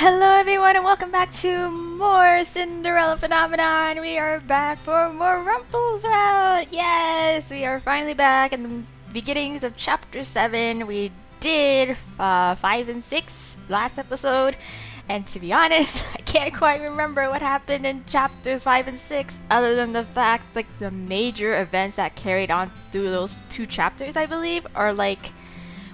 Hello everyone and welcome back to more Cinderella Phenomenon. We are back for more Rumpel's route. Yes, we are finally back in the beginnings of chapter 7. We did 5 and 6 last episode. And to be honest, I can't quite remember what happened in chapters 5 and 6 other than the fact like the major events that carried on through those two chapters, I believe, are like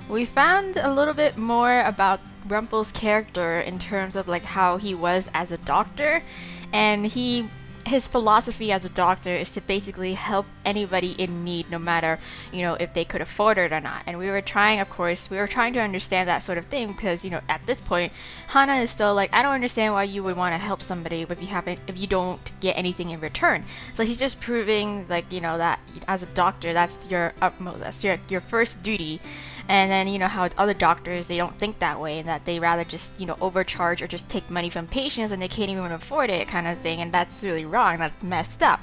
we found a little bit more about Rumpel's character in terms of like how he was as a doctor, and his philosophy as a doctor is to basically help anybody in need, no matter if they could afford it or not. And we were trying, of course, to understand that sort of thing because at this point, Hana is still like, I don't understand why you would want to help somebody if you don't get anything in return. So he's just proving like that as a doctor, that's your utmost, that's your first duty. And then how other doctors, they don't think that way, and that they rather just overcharge or just take money from patients and they can't even afford it, kind of thing. And that's really wrong. That's messed up.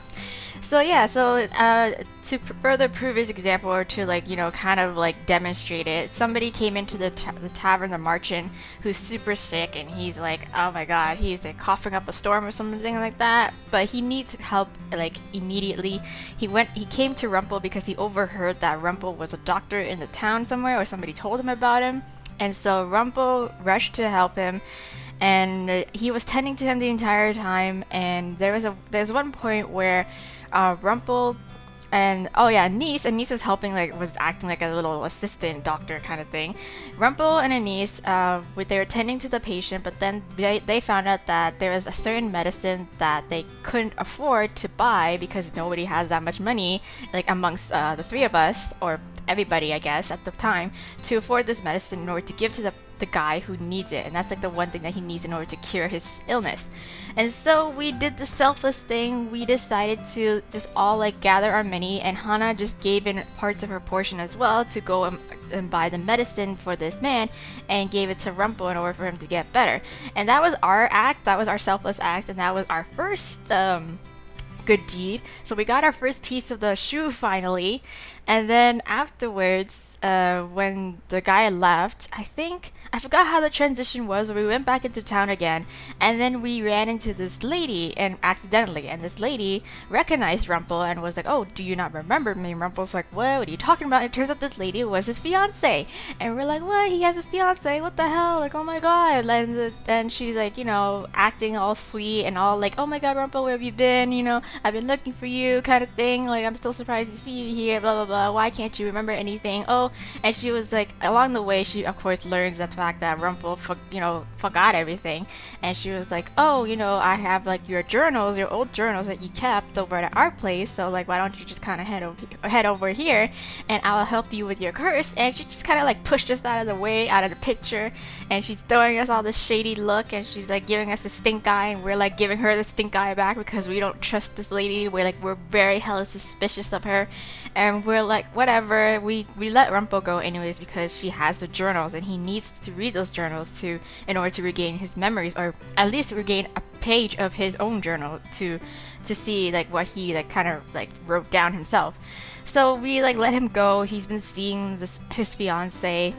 So yeah, to further prove his example, or to kind of like demonstrate it, somebody came into the tavern, the merchant, who's super sick, and he's like, oh my god, he's like coughing up a storm or something like that, but he needs help like immediately. He came to Rumpel because he overheard that Rumpel was a doctor in the town somewhere, or somebody told him about him, and so Rumpel rushed to help him. And he was tending to him the entire time, and there's one point where Rumpel and Anise was helping, was acting like a little assistant doctor kind of thing. Rumpel and Anise, they were tending to the patient, but then they found out that there was a certain medicine that they couldn't afford to buy because nobody has that much money, like amongst the three of us, or everybody, I guess, at the time, to afford this medicine in order to give to the guy who needs it. And that's like the one thing that he needs in order to cure his illness. And so we did the selfless thing. We decided to just all like gather our money, and Hana just gave in parts of her portion as well to go and buy the medicine for this man, and gave it to Rumpel in order for him to get better. And that was our act. That was our selfless act, and that was our first good deed. So we got our first piece of the shoe finally, and then afterwards, when the guy left, I forgot how the transition was, but we went back into town again, and then we ran into this lady, and accidentally, and this lady recognized Rumpel and was like, oh, do you not remember me? And Rumpel's like, what are you talking about? And it turns out this lady was his fiance, and we're like, what? He has a fiance? What the hell? Like, oh my god. And she's like, acting all sweet and all like, oh my god, Rumpel, where have you been? I've been looking for you, kind of thing. Like, I'm still surprised to see you here, blah blah blah. Why can't you remember anything? Oh, and she was like, along the way, she of course learns the fact that Rumpel forgot everything, and she was like, oh, I have like your old journals that you kept over at our place, so like, why don't you just kind of head over here, and I'll help you with your curse. And she just kind of like pushed us out of the way, out of the picture, and she's throwing us all this shady look, and she's like giving us the stink eye, and we're like giving her the stink eye back because we don't trust this lady. We're very hella suspicious of her, and we're like, whatever. We let Rumpel go anyways because she has the journals, and he needs to read those journals in order to regain his memories, or at least regain a page of his own journal to see like what he like kind of like wrote down himself. So we like let him go. He's been seeing his fiance.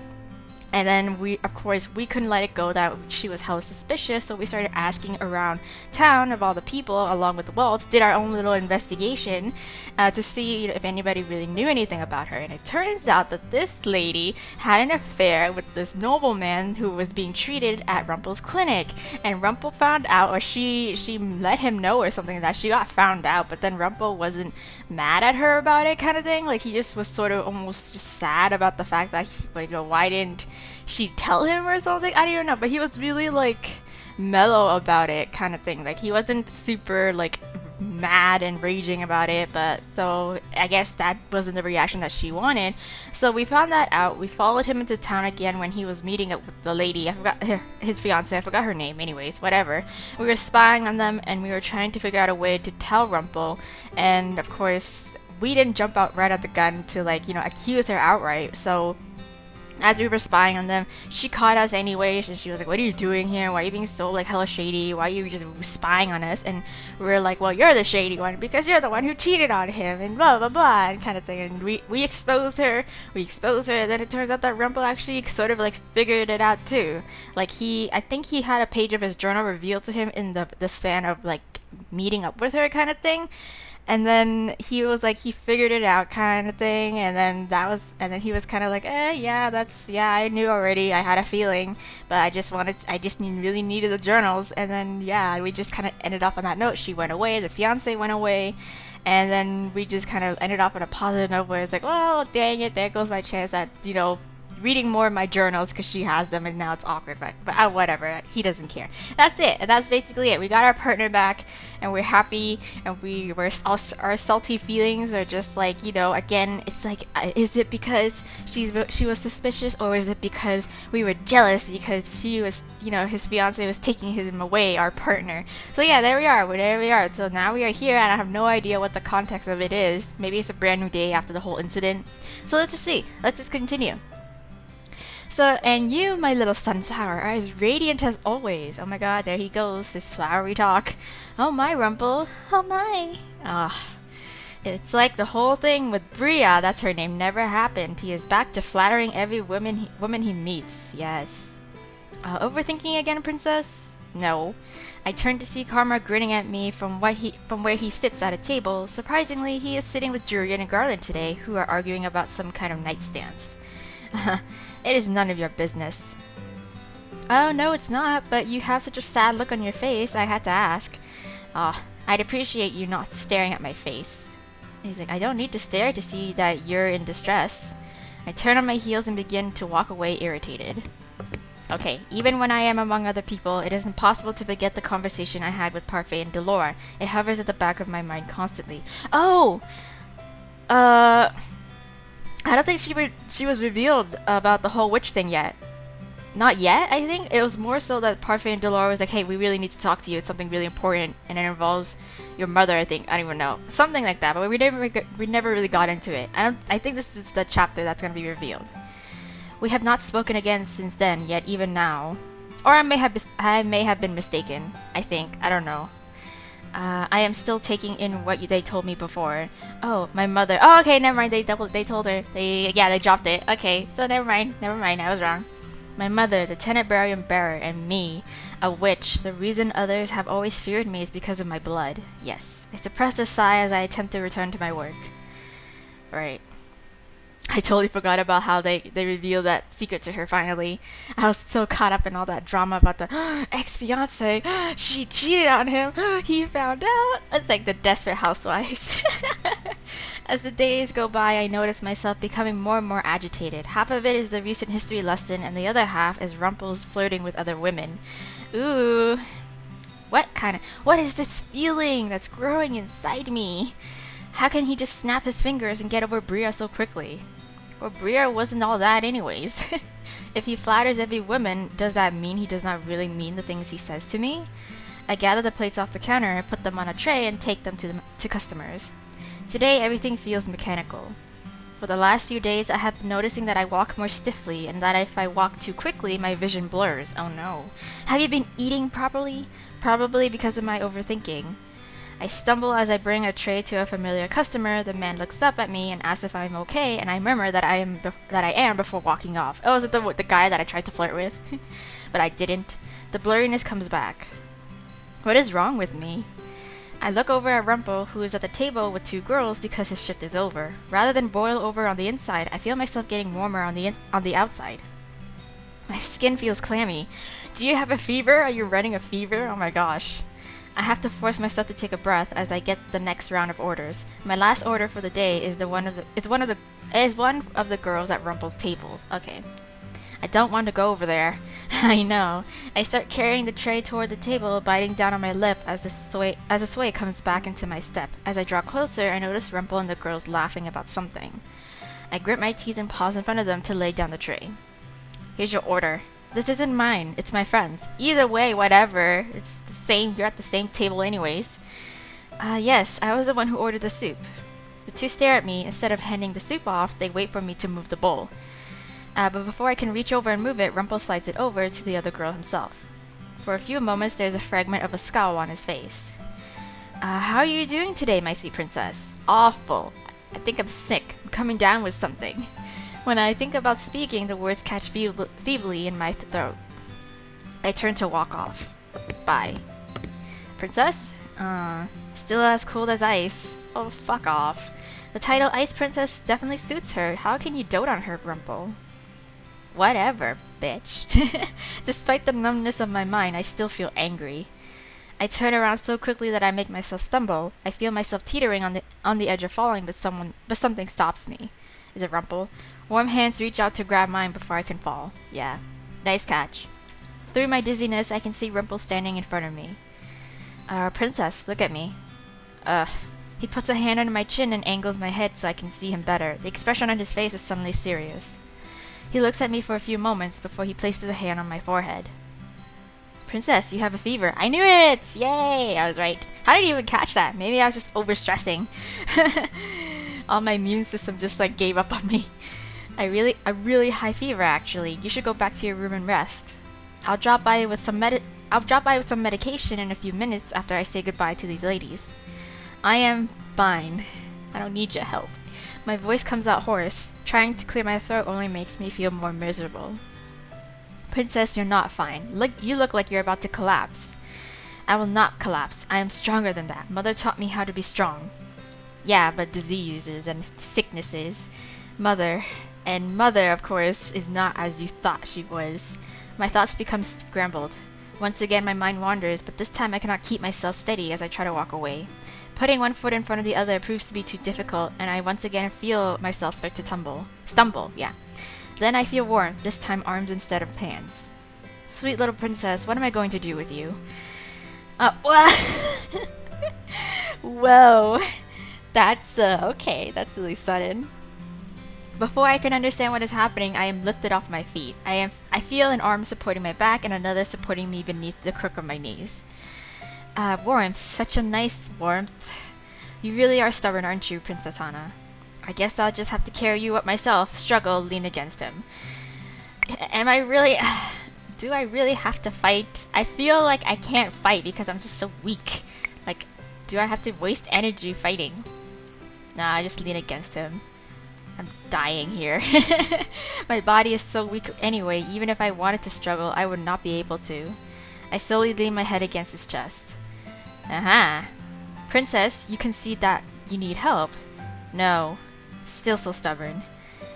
And then we couldn't let it go that she was hella suspicious, so we started asking around town of all the people along with the Waltz, did our own little investigation to see if anybody really knew anything about her. And it turns out that this lady had an affair with this nobleman who was being treated at Rumpel's clinic. And Rumpel found out, or she let him know or something, that she got found out, but then Rumpel wasn't mad at her about it, kind of thing. Like, he just was sort of almost just sad about the fact that why didn't she tell him or something? I don't even know, but he was really like mellow about it, kind of thing. Like, he wasn't super like mad and raging about it, but so I guess that wasn't the reaction that she wanted. So we found that out. We followed him into town again when he was meeting up with the lady. I forgot his fiance. I forgot her name. Anyways, whatever. We were spying on them, and we were trying to figure out a way to tell Rumpel. And of course, we didn't jump out right at the gun to accuse her outright. So As we were spying on them, she caught us anyways, and she was like, "What are you doing here? Why are you being so like hella shady? Why are you just spying on us?" And we were like, "Well, you're the shady one because you're the one who cheated on him," and blah blah blah, and kind of thing. And we exposed her, and then it turns out that Rumpel actually sort of like figured it out too. Like I think he had a page of his journal revealed to him in the span of like meeting up with her kind of thing. And then he was like, he figured it out kind of thing. And then he was kind of like, yeah, I knew already. I had a feeling, but really needed the journals. And then, yeah, we just kind of ended up on that note. She went away, the fiance went away. And then we just kind of ended up on a positive note where it's like, well, dang it, there goes my chance at, reading more of my journals because she has them, and now it's awkward, but whatever, he doesn't care. That's it, and that's basically it. We got our partner back, and we're happy, and our salty feelings are just like, again, it's like, is it because she was suspicious, or is it because we were jealous because she was, his fiance was taking him away, our partner? So yeah, there we are. So now we are here, and I have no idea what the context of it is. Maybe it's a brand new day after the whole incident. So let's just continue. So, and you, my little sunflower, are as radiant as always. Oh my god, there he goes, this flowery talk. Oh my, Rumpel. Oh my. It's like the whole thing with Bria, that's her name, never happened. He is back to flattering every woman he meets. Yes. Overthinking again, princess? No. I turned to see Karma grinning at me from where he sits at a table. Surprisingly, he is sitting with Julian and Garland today, who are arguing about some kind of nightstands. It is none of your business. Oh, no, it's not, but you have such a sad look on your face, I had to ask. I'd appreciate you not staring at my face. He's like, I don't need to stare to see that you're in distress. I turn on my heels and begin to walk away irritated. Okay, even when I am among other people, it is impossible to forget the conversation I had with Parfait and Delora. It hovers at the back of my mind constantly. I don't think she was revealed about the whole witch thing yet. Not yet, I think. It was more so that Parfait and Delora was like, hey, we really need to talk to you. It's something really important, and it involves your mother, I think. I don't even know. Something like that, but we never really got into it. I think this is the chapter that's going to be revealed. We have not spoken again since then, yet even now. Or I may have been mistaken, I think. I don't know. I am still taking in what they told me before. Oh, my mother. Oh, okay, never mind. They told her. They dropped it. Okay, so never mind. I was wrong. My mother, the Tenebarium bearer, and me, a witch. The reason others have always feared me is because of my blood. Yes. I suppressed a sigh as I attempt to return to my work. Right. I totally forgot about how they revealed that secret to her finally. I was so caught up in all that drama about the ex-fiance. She cheated on him. He found out. It's like the Desperate Housewives. As the days go by, I notice myself becoming more and more agitated. Half of it is the recent history lesson, and the other half is Rumpel's flirting with other women. Ooh. What is this feeling that's growing inside me? How can he just snap his fingers and get over Bria so quickly? Well, Bria wasn't all that anyways. If he flatters every woman, does that mean he does not really mean the things he says to me? I gather the plates off the counter, put them on a tray, and take them to customers. Today, everything feels mechanical. For the last few days, I have been noticing that I walk more stiffly, and that if I walk too quickly, my vision blurs. Oh no. Have you been eating properly? Probably because of my overthinking. I stumble as I bring a tray to a familiar customer. The man looks up at me and asks if I'm okay, and I murmur that I am before walking off. Oh, is it the guy that I tried to flirt with? But I didn't. The blurriness comes back. What is wrong with me? I look over at Rumpel, who is at the table with two girls because his shift is over. Rather than boil over on the inside, I feel myself getting warmer on the outside. My skin feels clammy. Do you have a fever? Are you running a fever? Oh my gosh. I have to force myself to take a breath as I get the next round of orders. My last order for the day is one of the girls at Rumpel's tables. Okay. I don't want to go over there. I know. I start carrying the tray toward the table, biting down on my lip as the sway comes back into my step. As I draw closer, I notice Rumpel and the girls laughing about something. I grit my teeth and pause in front of them to lay down the tray. Here's your order. This isn't mine. It's my friend's. Either way, whatever. It's the same. You're at the same table anyways. Yes, I was the one who ordered the soup. The two stare at me. Instead of handing the soup off, they wait for me to move the bowl. But before I can reach over and move it, Rumpel slides it over to the other girl himself. For a few moments, there's a fragment of a scowl on his face. How are you doing today, my sweet princess? Awful. I think I'm sick. I'm coming down with something. When I think about speaking, the words catch feebly in my throat. I turn to walk off. Bye. Princess? Still as cold as ice. Oh, fuck off. The title Ice Princess definitely suits her. How can you dote on her, Rumpel? Whatever, bitch. Despite the numbness of my mind, I still feel angry. I turn around so quickly that I make myself stumble. I feel myself teetering on the edge of falling, but something stops me. Is it Rumpel? Warm hands reach out to grab mine before I can fall. Yeah. Nice catch. Through my dizziness, I can see Rumpel standing in front of me. Princess, look at me. He puts a hand under my chin and angles my head so I can see him better. The expression on his face is suddenly serious. He looks at me for a few moments before he places a hand on my forehead. Princess, you have a fever. I knew it! Yay! I was right. How did you even catch that? Maybe I was just overstressing. All my immune system just gave up on me. A really high fever actually. You should go back to your room and rest. I'll drop by with some medication in a few minutes after I say goodbye to these ladies. I am fine. I don't need your help. My voice comes out hoarse. Trying to clear my throat only makes me feel more miserable. Princess, you're not fine. You look like you're about to collapse. I will not collapse. I am stronger than that. Mother taught me how to be strong. Yeah, but diseases and sicknesses. Mother, of course, is not as you thought she was. My thoughts become scrambled. Once again, my mind wanders, but this time I cannot keep myself steady as I try to walk away. Putting one foot in front of the other proves to be too difficult, and I once again feel myself start to stumble. Then I feel warmth, this time arms instead of hands. Sweet little princess, what am I going to do with you? Whoa. That's, okay, that's really sudden. Before I can understand what is happening, I am lifted off my feet. I feel an arm supporting my back and another supporting me beneath the crook of my knees. Warmth, such a nice warmth. You really are stubborn, aren't you, Princess Hana? I guess I'll just have to carry you up myself. Struggle, lean against him. Am I really... Do I really have to fight? I feel like I can't fight because I'm just so weak. Do I have to waste energy fighting? Nah, I just lean against him. I'm dying here. My body is so weak anyway, even if I wanted to struggle, I would not be able to. I slowly lean my head against his chest. Aha! Princess, you concede that you need help. No. Still so stubborn.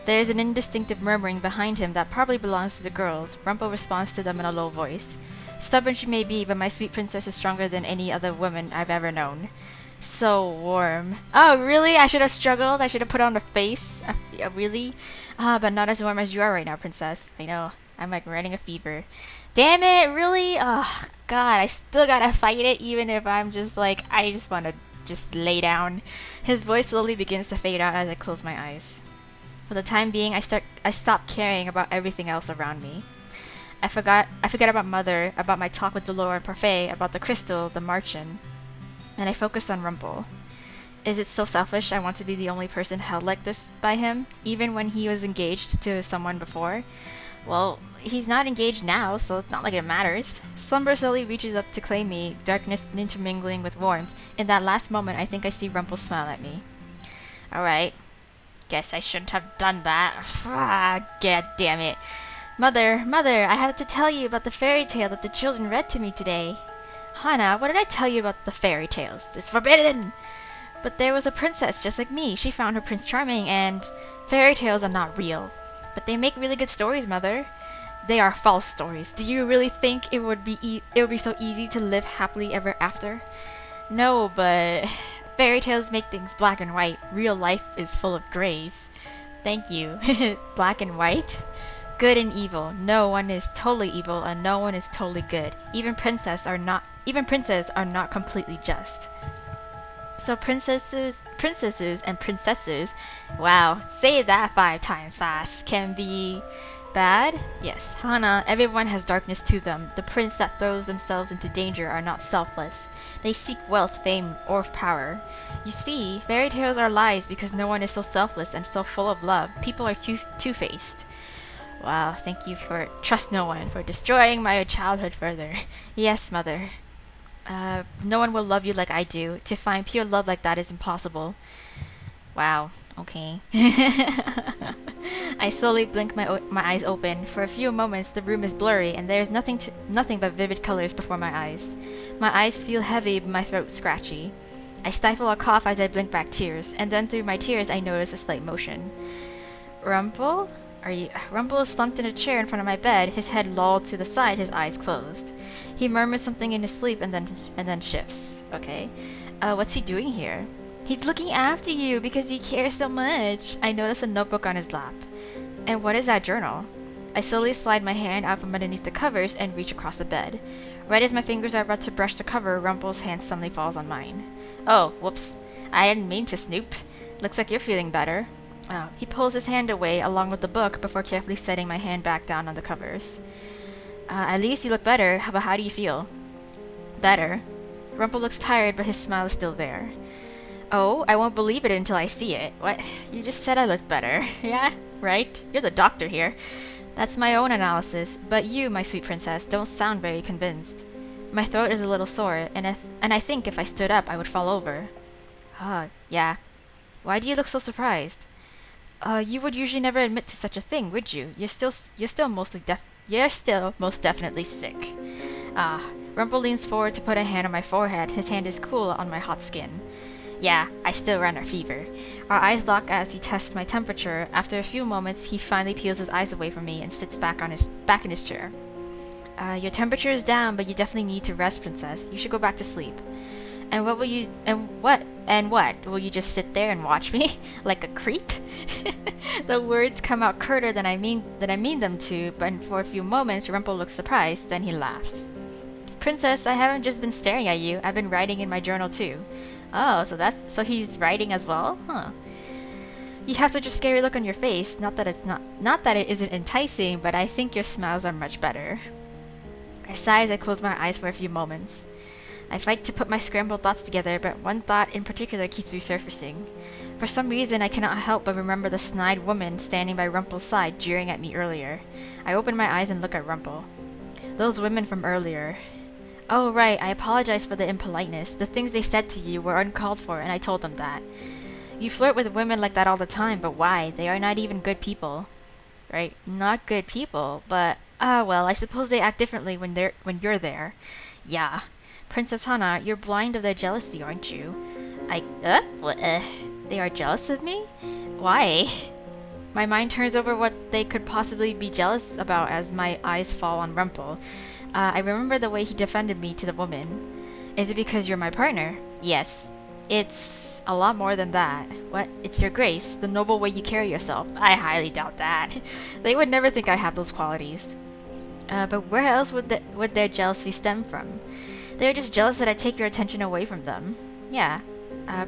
There is an indistinctive murmuring behind him that probably belongs to the girls. Rumpel responds to them in a low voice. Stubborn she may be, but my sweet princess is stronger than any other woman I've ever known. So warm. Oh, really? I should have struggled? I should have put on a face? Really? But not as warm as you are right now, princess. I know. I'm running a fever. Damn it, really? Oh, God, I still gotta fight it even if I'm just I just wanna just lay down. His voice slowly begins to fade out as I close my eyes. For the time being, I stop caring about everything else around me. I forget about Mother, about my talk with Delore and Parfait, about the crystal, the Marchen, and I focus on Rumpel. Is it so selfish I want to be the only person held like this by him, even when he was engaged to someone before? Well, he's not engaged now, so it's not like it matters. Slumber slowly reaches up to claim me, darkness intermingling with warmth. In that last moment, I think I see Rumpel smile at me. Alright. Guess I shouldn't have done that. God damn it. Mother, I have to tell you about the fairy tale that the children read to me today. Hana, what did I tell you about the fairy tales? It's forbidden! But there was a princess just like me. She found her Prince Charming, and fairy tales are not real. But they make really good stories, Mother. They are false stories. Do you really think it would be so easy to live happily ever after? No, but fairy tales make things black and white. Real life is full of grays. Thank you. Black and white? Good and evil. No one is totally evil, and no one is totally good. Even princes are not completely just. So princesses and princesses, wow, say that 5 times fast, can be bad? Yes, Hana, everyone has darkness to them. The prince that throws themselves into danger are not selfless. They seek wealth, fame, or power. You see, fairy tales are lies because no one is so selfless and so full of love. People are two-faced. Wow, thank you for trust no one for destroying my childhood further. Yes, mother. No one will love you like I do. To find pure love like that is impossible. Wow. Okay. I slowly blink my eyes open. For a few moments, the room is blurry, and there is nothing but vivid colors before my eyes. My eyes feel heavy, but my throat scratchy. I stifle a cough as I blink back tears, and then through my tears, I notice a slight motion. Rumpel? Rumpel is slumped in a chair in front of my bed, his head lolled to the side, his eyes closed. He murmurs something in his sleep and then shifts. Okay. What's he doing here? He's looking after you because he cares so much. I notice a notebook on his lap. And what is that journal? I slowly slide my hand out from underneath the covers and reach across the bed. Right as my fingers are about to brush the cover, Rumpel's hand suddenly falls on mine. Oh, whoops. I didn't mean to snoop. Looks like you're feeling better. He pulls his hand away along with the book before carefully setting my hand back down on the covers. At least you look better, but how do you feel? Better. Rumpel looks tired, but his smile is still there. Oh, I won't believe it until I see it. What? You just said I looked better. Yeah, right? You're the doctor here. That's my own analysis, but you, my sweet princess, don't sound very convinced. My throat is a little sore, and I think if I stood up, I would fall over. Yeah. Why do you look so surprised? You would usually never admit to such a thing, would you? You're still most definitely sick. Rumpel leans forward to put a hand on my forehead. His hand is cool on my hot skin. Yeah, I still run a fever. Our eyes lock as he tests my temperature. After a few moments, he finally peels his eyes away from me and sits back in his chair. Your temperature is down, but you definitely need to rest, princess. You should go back to sleep. And what? Will you just sit there and watch me? Like a creep? The words come out curter than I mean them to, but for a few moments, Rumpel looks surprised, then he laughs. Princess, I haven't just been staring at you. I've been writing in my journal too. Oh, so he's writing as well? Huh. You have such a scary look on your face. Not that it isn't enticing, but I think your smiles are much better. I sigh as I close my eyes for a few moments. I fight to put my scrambled thoughts together, but one thought in particular keeps resurfacing. For some reason, I cannot help but remember the snide woman standing by Rumpel's side jeering at me earlier. I open my eyes and look at Rumpel. Those women from earlier. Oh, right, I apologize for the impoliteness. The things they said to you were uncalled for, and I told them that. You flirt with women like that all the time, but why? They are not even good people. Right? Not good people, but... well, I suppose they act differently when you're there. Yeah. Princess Hana, you're blind of their jealousy, aren't you? They are jealous of me? Why? My mind turns over what they could possibly be jealous about as my eyes fall on Rumpel. I remember the way he defended me to the woman. Is it because you're my partner? Yes. It's a lot more than that. What? It's your grace, the noble way you carry yourself. I highly doubt that. They would never think I have those qualities. But where else would their jealousy stem from? They're just jealous that I take your attention away from them. Yeah.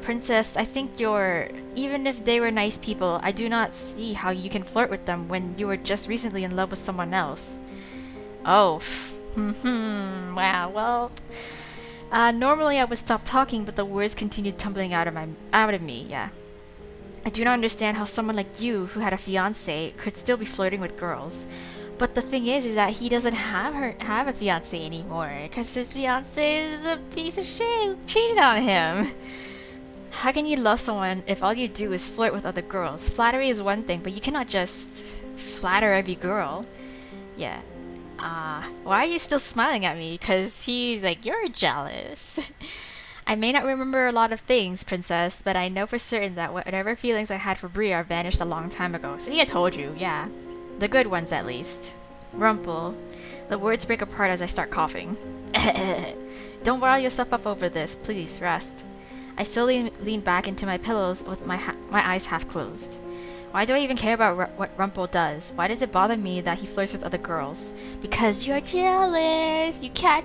Princess, I think even if they were nice people, I do not see how you can flirt with them when you were just recently in love with someone else. Oh, wow, well... normally I would stop talking, but the words continued tumbling out of me, yeah. I do not understand how someone like you, who had a fiancé, could still be flirting with girls. But the thing is that he doesn't have a fiancé anymore, because his fiancé is a piece of shit, cheated on him. How can you love someone if all you do is flirt with other girls? Flattery is one thing, but you cannot just flatter every girl. Yeah. Why are you still smiling at me? Because he's like, you're jealous. I may not remember a lot of things, princess, but I know for certain that whatever feelings I had for Bria vanished a long time ago. See, I told you, yeah. The good ones, at least. Rumpel. The words break apart as I start coughing. Don't rile yourself up over this. Please, rest. I slowly lean back into my pillows with my eyes half closed. Why do I even care about what Rumpel does? Why does it bother me that he flirts with other girls? Because you're jealous! You caught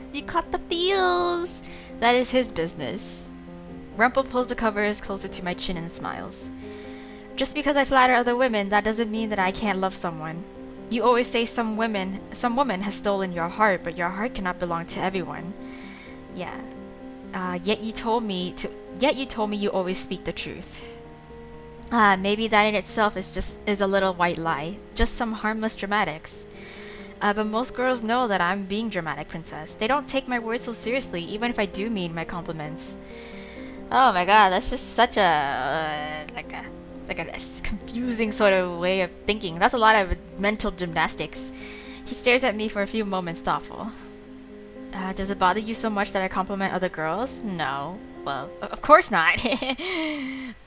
the feels! That is his business. Rumpel pulls the covers closer to my chin and smiles. Just because I flatter other women, that doesn't mean that I can't love someone. You always say some woman has stolen your heart, but your heart cannot belong to everyone. Yeah. Yet you told me you always speak the truth. Maybe that in itself is a little white lie. Just some harmless dramatics. But most girls know that I'm being dramatic, princess. They don't take my words so seriously, even if I do mean my compliments. Oh my god, that's just such a confusing sort of way of thinking. That's a lot of mental gymnastics. He stares at me for a few moments, thoughtful. Does it bother you so much that I compliment other girls? No. Well, of course not.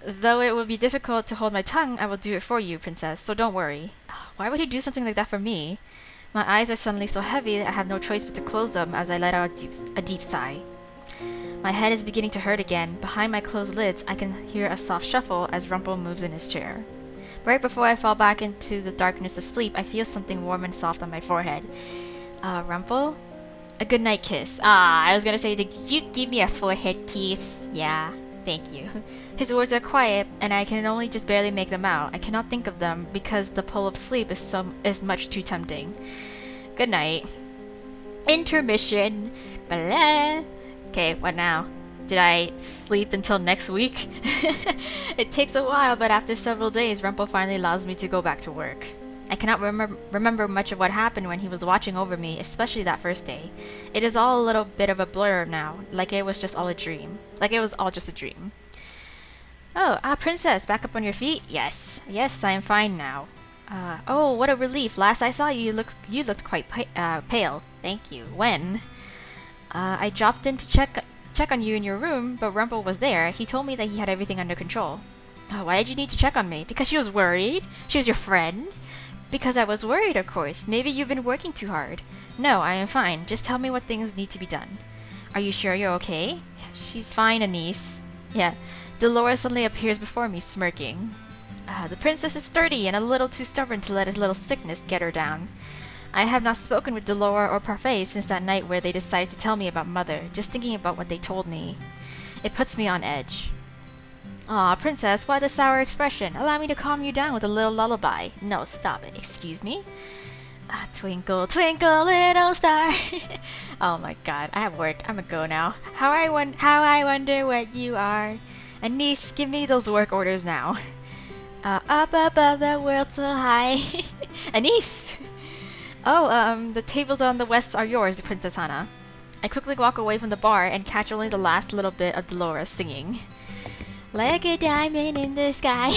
Though it would be difficult to hold my tongue, I will do it for you, princess, so don't worry. Why would he do something like that for me? My eyes are suddenly so heavy that I have no choice but to close them as I let out a deep sigh. My head is beginning to hurt again. Behind my closed lids, I can hear a soft shuffle as Rumpel moves in his chair. Right before I fall back into the darkness of sleep, I feel something warm and soft on my forehead. Rumpel? A goodnight kiss. I was gonna say, did you give me a forehead kiss? Yeah, thank you. His words are quiet, and I can only just barely make them out. I cannot think of them because the pull of sleep is much too tempting. Good night. Intermission. Blah. Okay, what now? Did I sleep until next week? It takes a while, but after several days, Rumpel finally allows me to go back to work. I cannot remember much of what happened when he was watching over me, especially that first day. It is all a little bit of a blur now, like it was all just a dream. Oh, princess, back up on your feet? Yes, I am fine now. Oh, what a relief. Last I saw you, you looked quite pale. Thank you. When? I dropped in to check on you in your room, but Rumpel was there. He told me that he had everything under control. Oh, why did you need to check on me? Because she was worried? She was your friend? Because I was worried, of course. Maybe you've been working too hard. No, I am fine. Just tell me what things need to be done. Are you sure you're okay? She's fine, Anise. Yeah. Dolores suddenly appears before me, smirking. The princess is sturdy and a little too stubborn to let a little sickness get her down. I have not spoken with Dolores or Parfait since that night where they decided to tell me about Mother. Just thinking about what they told me, it puts me on edge. Aw, princess, why the sour expression? Allow me to calm you down with a little lullaby. No, stop it. Excuse me? Twinkle, twinkle, little star. Oh my god, I have work. I'm gonna go now. How I wonder what you are. Anise, give me those work orders now. Up above the world so high. Anise! Oh, the tables on the west are yours, Princess Hana. I quickly walk away from the bar and catch only the last little bit of Dolores singing. Like a diamond in the sky.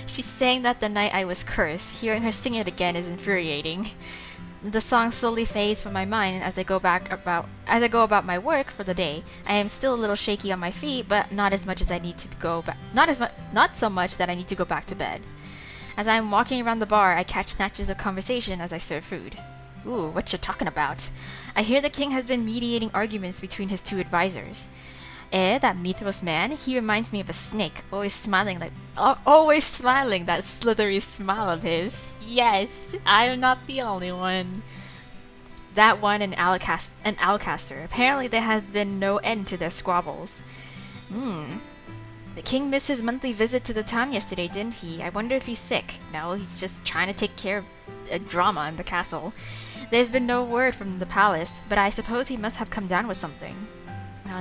She sang that the night I was cursed. Hearing her sing it again is infuriating. The song slowly fades from my mind as I go about my work for the day. I am still a little shaky on my feet, but not as much as I need to go back. Not so much that I need to go back to bed. As I am walking around the bar, I catch snatches of conversation as I serve food. Ooh, what you talking about? I hear the king has been mediating arguments between his two advisors. That Mythos man, he reminds me of a snake, always smiling, that slithery smile of his. Yes, I am not the only one. That one and Alcaster. Apparently there has been no end to their squabbles. The king missed his monthly visit to the town yesterday, didn't he? I wonder if he's sick. No, he's just trying to take care of a drama in the castle. There's been no word from the palace, but I suppose he must have come down with something.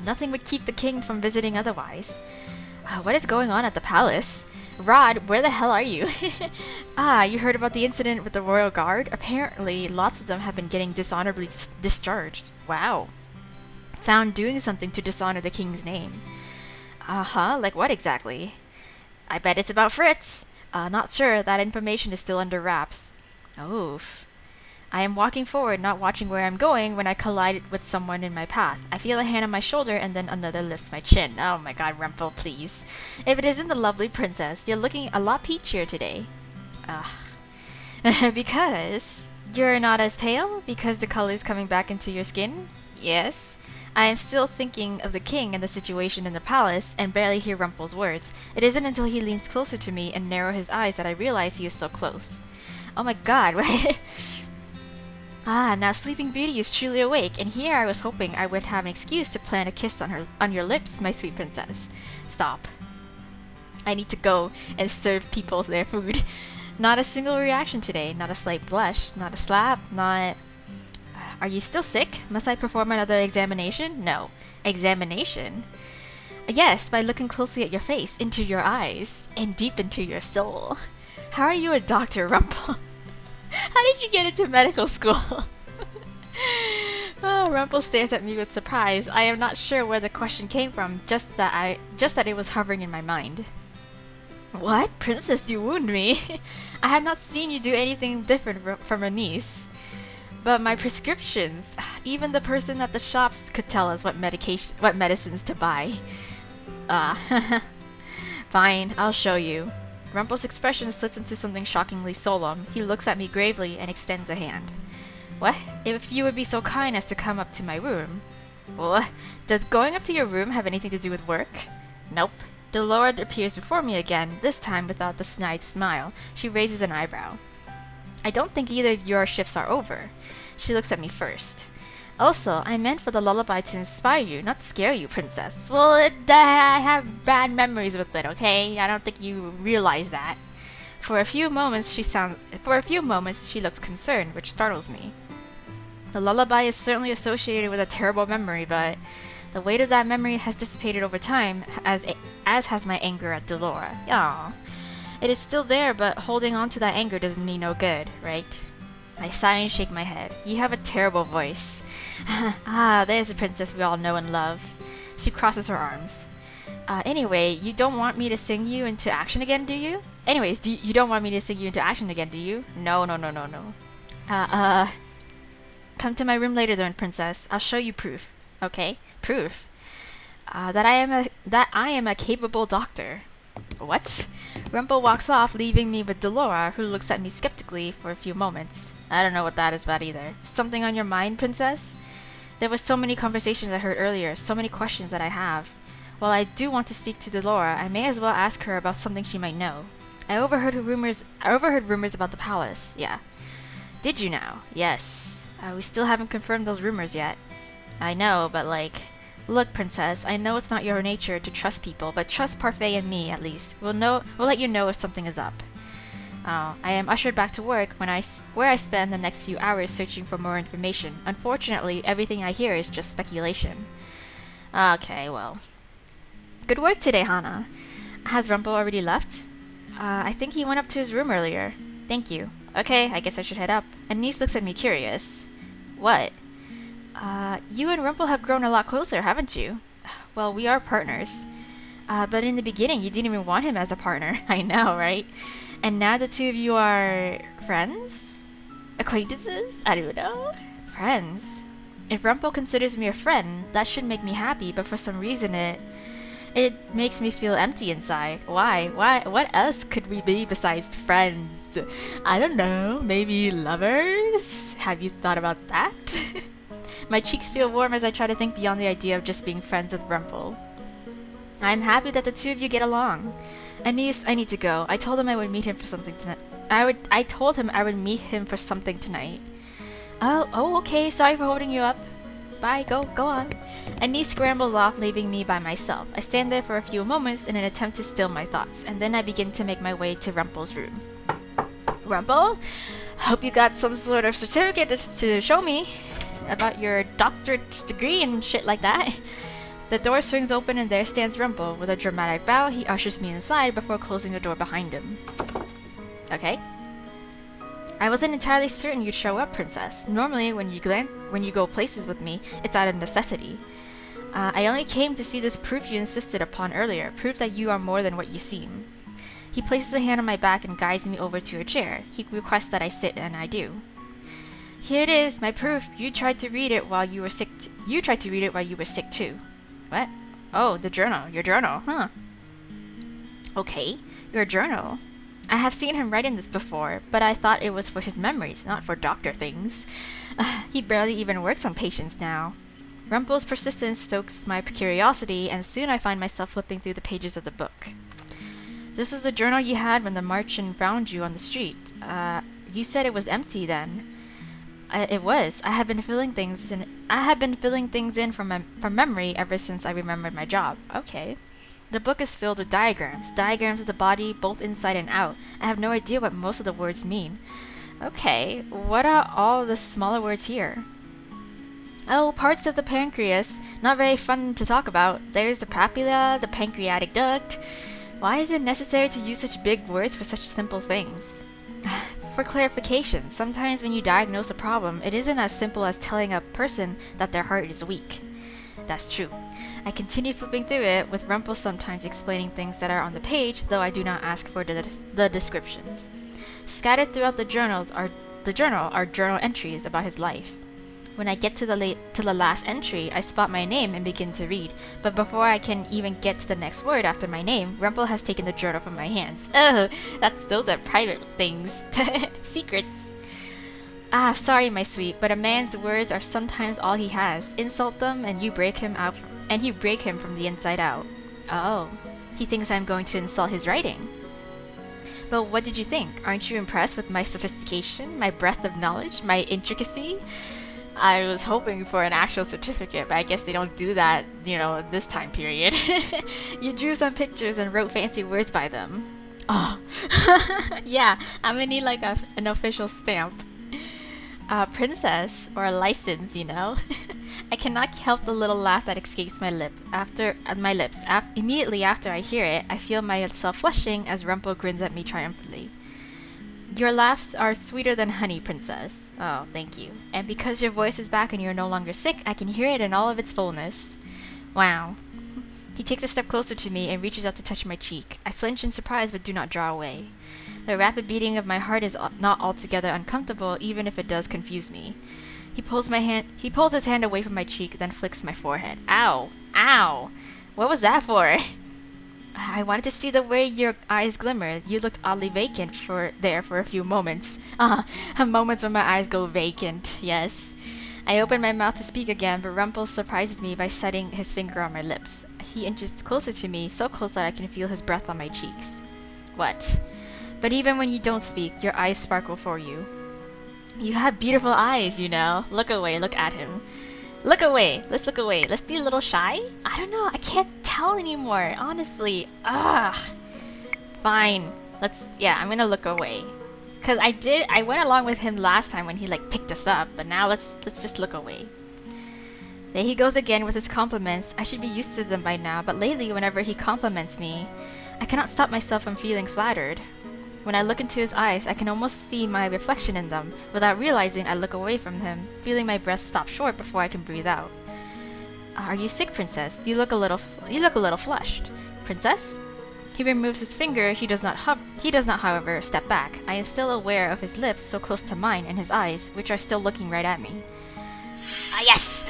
Nothing would keep the king from visiting otherwise. What is going on at the palace? Rod, where the hell are you? You heard about the incident with the royal guard? Apparently, lots of them have been getting dishonorably discharged. Wow. Found doing something to dishonor the king's name. Like what exactly? I bet it's about Fritz. Not sure, that information is still under wraps. Oof. I am walking forward, not watching where I'm going, when I collide with someone in my path. I feel a hand on my shoulder, and then another lifts my chin. Oh my god, Rumpel, please. If it isn't the lovely princess, you're looking a lot peachier today. Because you're not as pale? Because the color's coming back into your skin? Yes. I am still thinking of the king and the situation in the palace, and barely hear Rumpel's words. It isn't until he leans closer to me and narrows his eyes that I realize he is so close. Oh my god, now Sleeping Beauty is truly awake, and here I was hoping I would have an excuse to plant a kiss on your lips, my sweet princess. Stop. I need to go and serve people their food. Not a single reaction today, not a slight blush, not a slap, not... Are you still sick? Must I perform another examination? No. Examination? Yes, by looking closely at your face, into your eyes, and deep into your soul. How are you a doctor, Rumpel? How did you get into medical school? Oh, Rumpel stares at me with surprise. I am not sure where the question came from, just that it was hovering in my mind. What? Princess, you wound me. I have not seen you do anything different from a niece. But my prescriptions, even the person at the shops could tell us what medicines to buy. Fine, I'll show you. Rumpel's expression slips into something shockingly solemn. He looks at me gravely and extends a hand. What? If you would be so kind as to come up to my room. What? Does going up to your room have anything to do with work? Nope. Delora appears before me again, this time without the snide smile. She raises an eyebrow. I don't think either of your shifts are over. She looks at me first. Also, I meant for the lullaby to inspire you, not scare you, princess. Well, I have bad memories with it, okay? I don't think you realize that. For a few moments, she looks concerned, which startles me. The lullaby is certainly associated with a terrible memory, but the weight of that memory has dissipated over time, as has my anger at Delora. Aww. It is still there, but holding on to that anger does me no good, right? I sigh and shake my head. You have a terrible voice. There's the princess we all know and love. She crosses her arms. Anyway, you don't want me to sing you into action again, do you? Anyways, you don't want me to sing you into action again, do you? No. Come to my room later then, princess. I'll show you proof. Okay? Proof. That I am a capable doctor. What? Rumpel walks off, leaving me with Delora, who looks at me skeptically for a few moments. I don't know what that is about either. Something on your mind, princess? There were so many conversations I heard earlier, so many questions that I have. While I do want to speak to Delora, I may as well ask her about something she might know. I overheard rumors about the palace. Yeah. Did you now? Yes. We still haven't confirmed those rumors yet. I know, but look, princess, I know it's not your nature to trust people, but trust Parfait and me, at least. We'll let you know if something is up. I am ushered back to work where I spend the next few hours searching for more information. Unfortunately, everything I hear is just speculation. Okay, well. Good work today, Hana. Has Rumpel already left? I think he went up to his room earlier. Thank you. Okay, I guess I should head up. Anise looks at me curious. What? You and Rumpel have grown a lot closer, haven't you? Well, we are partners. But in the beginning, you didn't even want him as a partner. I know, right? And now the two of you are friends? Acquaintances? I don't know. Friends. If Rumpel considers me a friend, that should make me happy, but for some reason it makes me feel empty inside. Why? What else could we be besides friends? I don't know. Maybe lovers? Have you thought about that? My cheeks feel warm as I try to think beyond the idea of just being friends with Rumpel. I'm happy that the two of you get along. Anise, I need to go. I told him I would meet him for something tonight. I told him I would meet him for something tonight. Oh, okay. Sorry for holding you up. Bye, go on. Anise scrambles off, leaving me by myself. I stand there for a few moments in an attempt to still my thoughts, and then I begin to make my way to Rumpel's room. Rumpel? Hope you got some sort of certificate to show me about your doctorate degree and shit like that. The door swings open and there stands Rumpel. With a dramatic bow, he ushers me inside before closing the door behind him. Okay. I wasn't entirely certain you'd show up, princess. Normally, when you go places with me, it's out of necessity. I only came to see this proof you insisted upon earlier, proof that you are more than what you seem. He places a hand on my back and guides me over to a chair. He requests that I sit, and I do. Here it is, my proof. You tried to read it while you were sick. You tried to read it while you were sick too. What? Oh, the journal. Your journal, huh? Okay, your journal. I have seen him write in this before, but I thought it was for his memories, not for doctor things. He barely even works on patients now. Rumpel's persistence stokes my curiosity, and soon I find myself flipping through the pages of the book. This is the journal you had when the merchant found you on the street. You said it was empty then. It was. I have been filling things in from memory ever since I remembered my job. Okay. The book is filled with diagrams of the body, both inside and out. I have no idea what most of the words mean. Okay, what are all the smaller words here? Oh, parts of the pancreas. Not very fun to talk about. There's the papilla, the pancreatic duct. Why is it necessary to use such big words for such simple things? For clarification, sometimes when you diagnose a problem, it isn't as simple as telling a person that their heart is weak. That's true. I continue flipping through it, with Rumpel sometimes explaining things that are on the page, though I do not ask for the descriptions. Scattered throughout the journal are journal entries about his life. When I get to the last entry, I spot my name and begin to read, but before I can even get to the next word after my name, Rumpel has taken the journal from my hands. Oh, those are private things. Secrets. Ah, sorry, my sweet, but a man's words are sometimes all he has. Insult them, and you break him from the inside out. Oh, he thinks I'm going to insult his writing. But what did you think? Aren't you impressed with my sophistication, my breadth of knowledge, my intricacy? I was hoping for an actual certificate, but I guess they don't do that, this time period. You drew some pictures and wrote fancy words by them. Oh, yeah, I'm gonna need like an official stamp. Princess, or a license, I cannot help the little laugh that escapes my lips. Immediately after I hear it, I feel myself flushing as Rumpel grins at me triumphantly. Your laughs are sweeter than honey, princess. Oh, thank you. And because your voice is back and you're no longer sick, I can hear it in all of its fullness. Wow. He takes a step closer to me and reaches out to touch my cheek. I flinch in surprise but do not draw away. The rapid beating of my heart is not altogether uncomfortable, even if it does confuse me. He pulls his hand away from my cheek, then flicks my forehead. Ow! Ow! What was that for? I wanted to see the way your eyes glimmered. You looked oddly vacant for a few moments. Moments when my eyes go vacant, yes. I open my mouth to speak again, but Rumpel surprises me by setting his finger on my lips. He inches closer to me, so close that I can feel his breath on my cheeks. What? But even when you don't speak, your eyes sparkle for you. You have beautiful eyes, Look away, look at him. Look away. Let's look away. Let's be a little shy? I don't know. I can't tell anymore. Honestly. Ugh. Fine. I'm gonna look away. Cause I went along with him last time when he picked us up, but now let's just look away. There he goes again with his compliments. I should be used to them by now, but lately whenever he compliments me, I cannot stop myself from feeling flattered. When I look into his eyes, I can almost see my reflection in them. Without realizing, I look away from him, feeling my breath stop short before I can breathe out. Are you sick, princess? You look a little flushed. Princess? He removes his finger. He does not, however, step back. I am still aware of his lips so close to mine and his eyes, which are still looking right at me. Yes!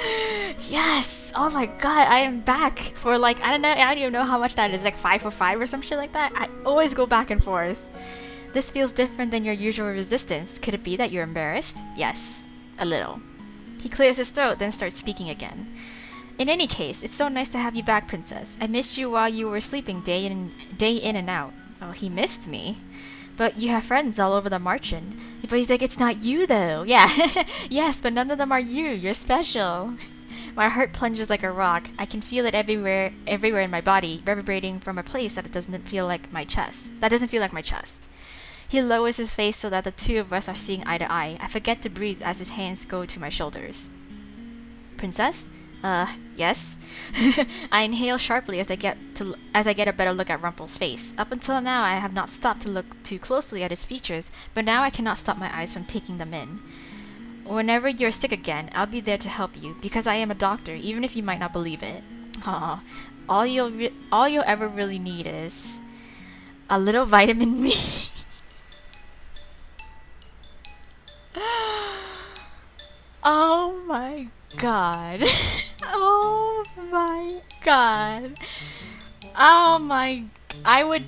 Yes! Oh my god, I am back for I don't even know how much that is, 5 for 5 or some shit like that. I always go back and forth. This feels different than your usual resistance. Could it be that you're embarrassed? Yes, a little. He clears his throat, then starts speaking again. In any case, it's so nice to have you back, princess. I missed you while you were sleeping day in and out. Oh, he missed me? But you have friends all over the margin. But he's like, it's not you though. Yeah, yes, but none of them are you. You're special. My heart plunges like a rock. I can feel it everywhere in my body, reverberating from a place that doesn't feel like my chest. He lowers his face so that the two of us are seeing eye to eye. I forget to breathe as his hands go to my shoulders. Princess? Yes? I inhale sharply as I get a better look at Rumpel's face. Up until now, I have not stopped to look too closely at his features, but now I cannot stop my eyes from taking them in. Whenever you're sick again, I'll be there to help you, because I am a doctor, even if you might not believe it. All you'll ever really need is a little vitamin B. Oh my god. Oh my god. Oh my... I would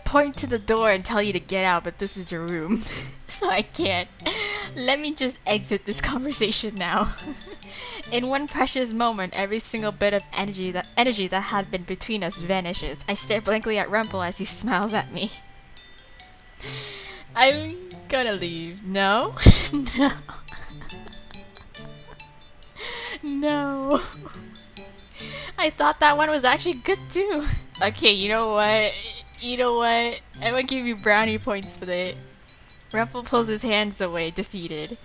point to the door and tell you to get out, but this is your room. So I can't. Let me just exit this conversation now. In one precious moment, every single bit of energy that had been between us vanishes. I stare blankly at Rumpel as he smiles at me. I'm gonna leave. No? No. No. I thought that one was actually good too. Okay, you know what? I'm gonna give you brownie points for that. Rumpel pulls his hands away, defeated.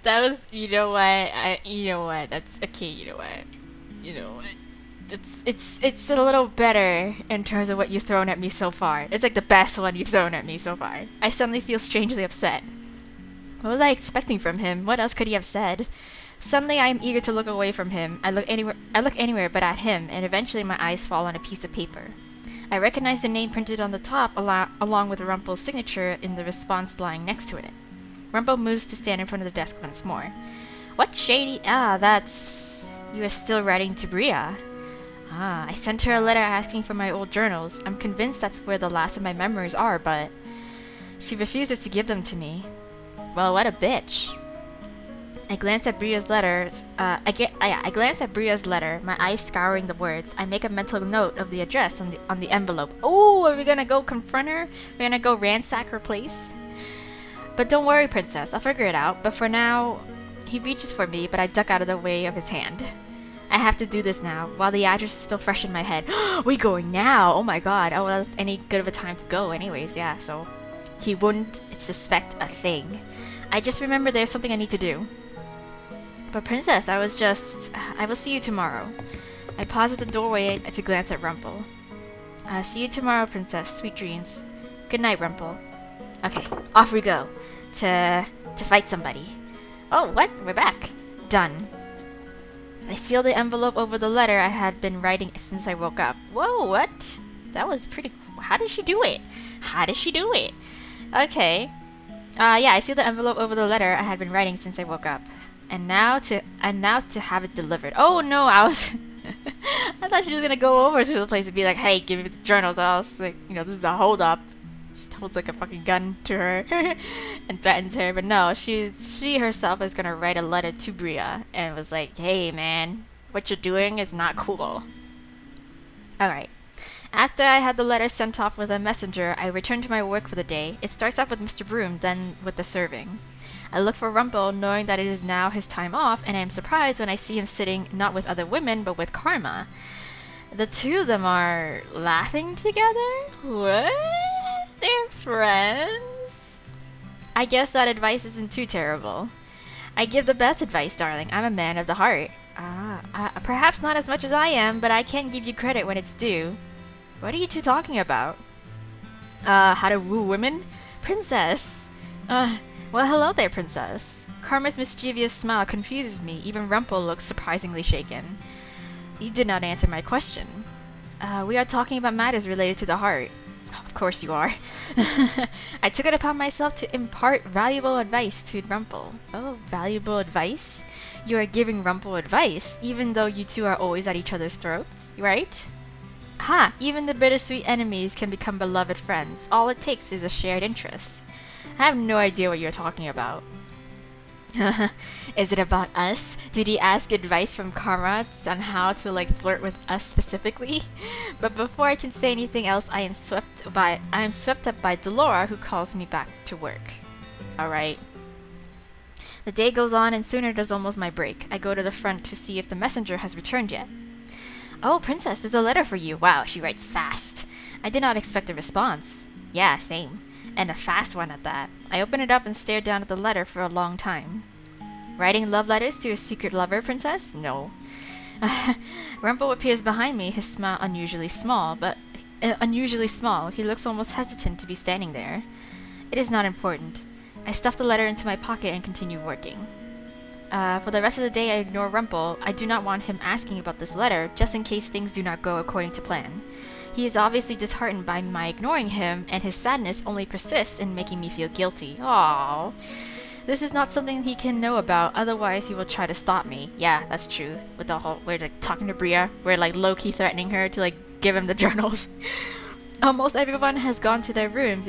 That was, you know what? You know what? That's okay. You know what? You know what? It's a little better in terms of what you've thrown at me so far. It's like the best one you've thrown at me so far. I suddenly feel strangely upset. What was I expecting from him? What else could he have said? Suddenly, I am eager to look away from him. I look anywhere but at him, and eventually my eyes fall on a piece of paper. I recognize the name printed on the top, along with Rumpel's signature in the response lying next to it. Rumpel moves to stand in front of the desk once more. What shady... Ah, that's... You are still writing to Bria. Ah, I sent her a letter asking for my old journals. I'm convinced that's where the last of my memories are, but... She refuses to give them to me. Well, what a bitch. I glance at Bria's letters. I glance at Bria's letter, my eyes scouring the words. I make a mental note of the address on the envelope. Oh, are we gonna go confront her? We're gonna go ransack her place? But don't worry, princess. I'll figure it out. But for now, he reaches for me, but I duck out of the way of his hand. I have to do this now, while the address is still fresh in my head. We going now? Oh my god. Oh, well, that's any good of a time to go anyways, yeah, so... He wouldn't suspect a thing. I just remember there's something I need to do. But princess, I will see you tomorrow. I pause at the doorway to glance at Rumpel. See you tomorrow, princess. Sweet dreams. Good night, Rumpel. Okay, off we go. To fight somebody. Oh, what? We're back. Done. I seal the envelope over the letter I had been writing since I woke up. Whoa, what? That was pretty... How did she do it? How did she do it? Okay. Yeah, I sealed the envelope over the letter I had been writing since I woke up. And now to have it delivered. Oh no, I was I thought she was gonna go over to the place and be like, hey, give me the journals, or else, like, you know, this is a hold up. She holds like a fucking gun to her and threatens her, but no, she herself is gonna write a letter to Bria and was like, hey man, what you're doing is not cool. Alright. After I had the letter sent off with a messenger, I returned to my work for the day. It starts off with Mr. Broom, then with the serving. I look for Rumpel, knowing that it is now his time off, and I am surprised when I see him sitting not with other women, but with Karma. The two of them are laughing together? What? They're friends? I guess that advice isn't too terrible. I give the best advice, darling. I'm a man of the heart. Perhaps not as much as I am, but I can give you credit when it's due. What are you two talking about? How to woo women? Princess! Well, hello there, princess. Karma's mischievous smile confuses me. Even Rumpel looks surprisingly shaken. You did not answer my question. We are talking about matters related to the heart. Of course you are. I took it upon myself to impart valuable advice to Rumpel. Oh, valuable advice? You are giving Rumpel advice, even though you two are always at each other's throats, right? Ha! Even the bittersweet enemies can become beloved friends. All it takes is a shared interest. I have no idea what you're talking about. Is it about us? Did he ask advice from Karma on how to, like, flirt with us specifically? But before I can say anything else, I am swept up by Delora, who calls me back to work. Alright. The day goes on, and sooner does almost my break. I go to the front to see if the messenger has returned yet. Oh, princess, there's a letter for you. Wow, she writes fast. I did not expect a response. Yeah, same. And a fast one at that. I open it up and stare down at the letter for a long time. Writing love letters to a secret lover, princess? No. Rumpel appears behind me, his smile unusually small. He looks almost hesitant to be standing there. It is not important. I stuff the letter into my pocket and continue working. For the rest of the day, I ignore Rumpel. I do not want him asking about this letter, just in case things do not go according to plan. He is obviously disheartened by my ignoring him, and his sadness only persists in making me feel guilty. Aww. This is not something he can know about, otherwise he will try to stop me. Yeah, that's true. With the whole, we're like talking to Bria, we're like low-key threatening her to like give him the journals. Almost everyone has gone to their rooms,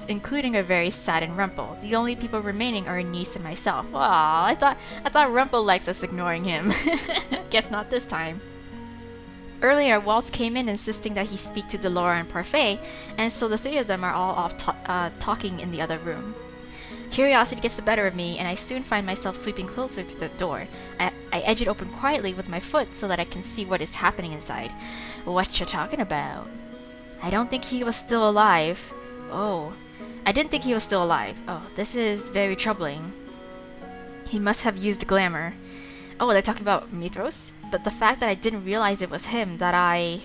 including a very saddened Rumpel. The only people remaining are Niece and myself. Aww, I thought Rumpel likes us ignoring him. Guess not this time. Earlier, Waltz came in insisting that he speak to Delora and Parfait, and so the three of them are all off talking in the other room. Curiosity gets the better of me, and I soon find myself sweeping closer to the door. I edge it open quietly with my foot so that I can see what is happening inside. What you talking about? I don't think he was still alive. Oh. I didn't think he was still alive. Oh, this is very troubling. He must have used glamour. Oh, they're talking about Mithros? But the fact that I didn't realize it was him, that I...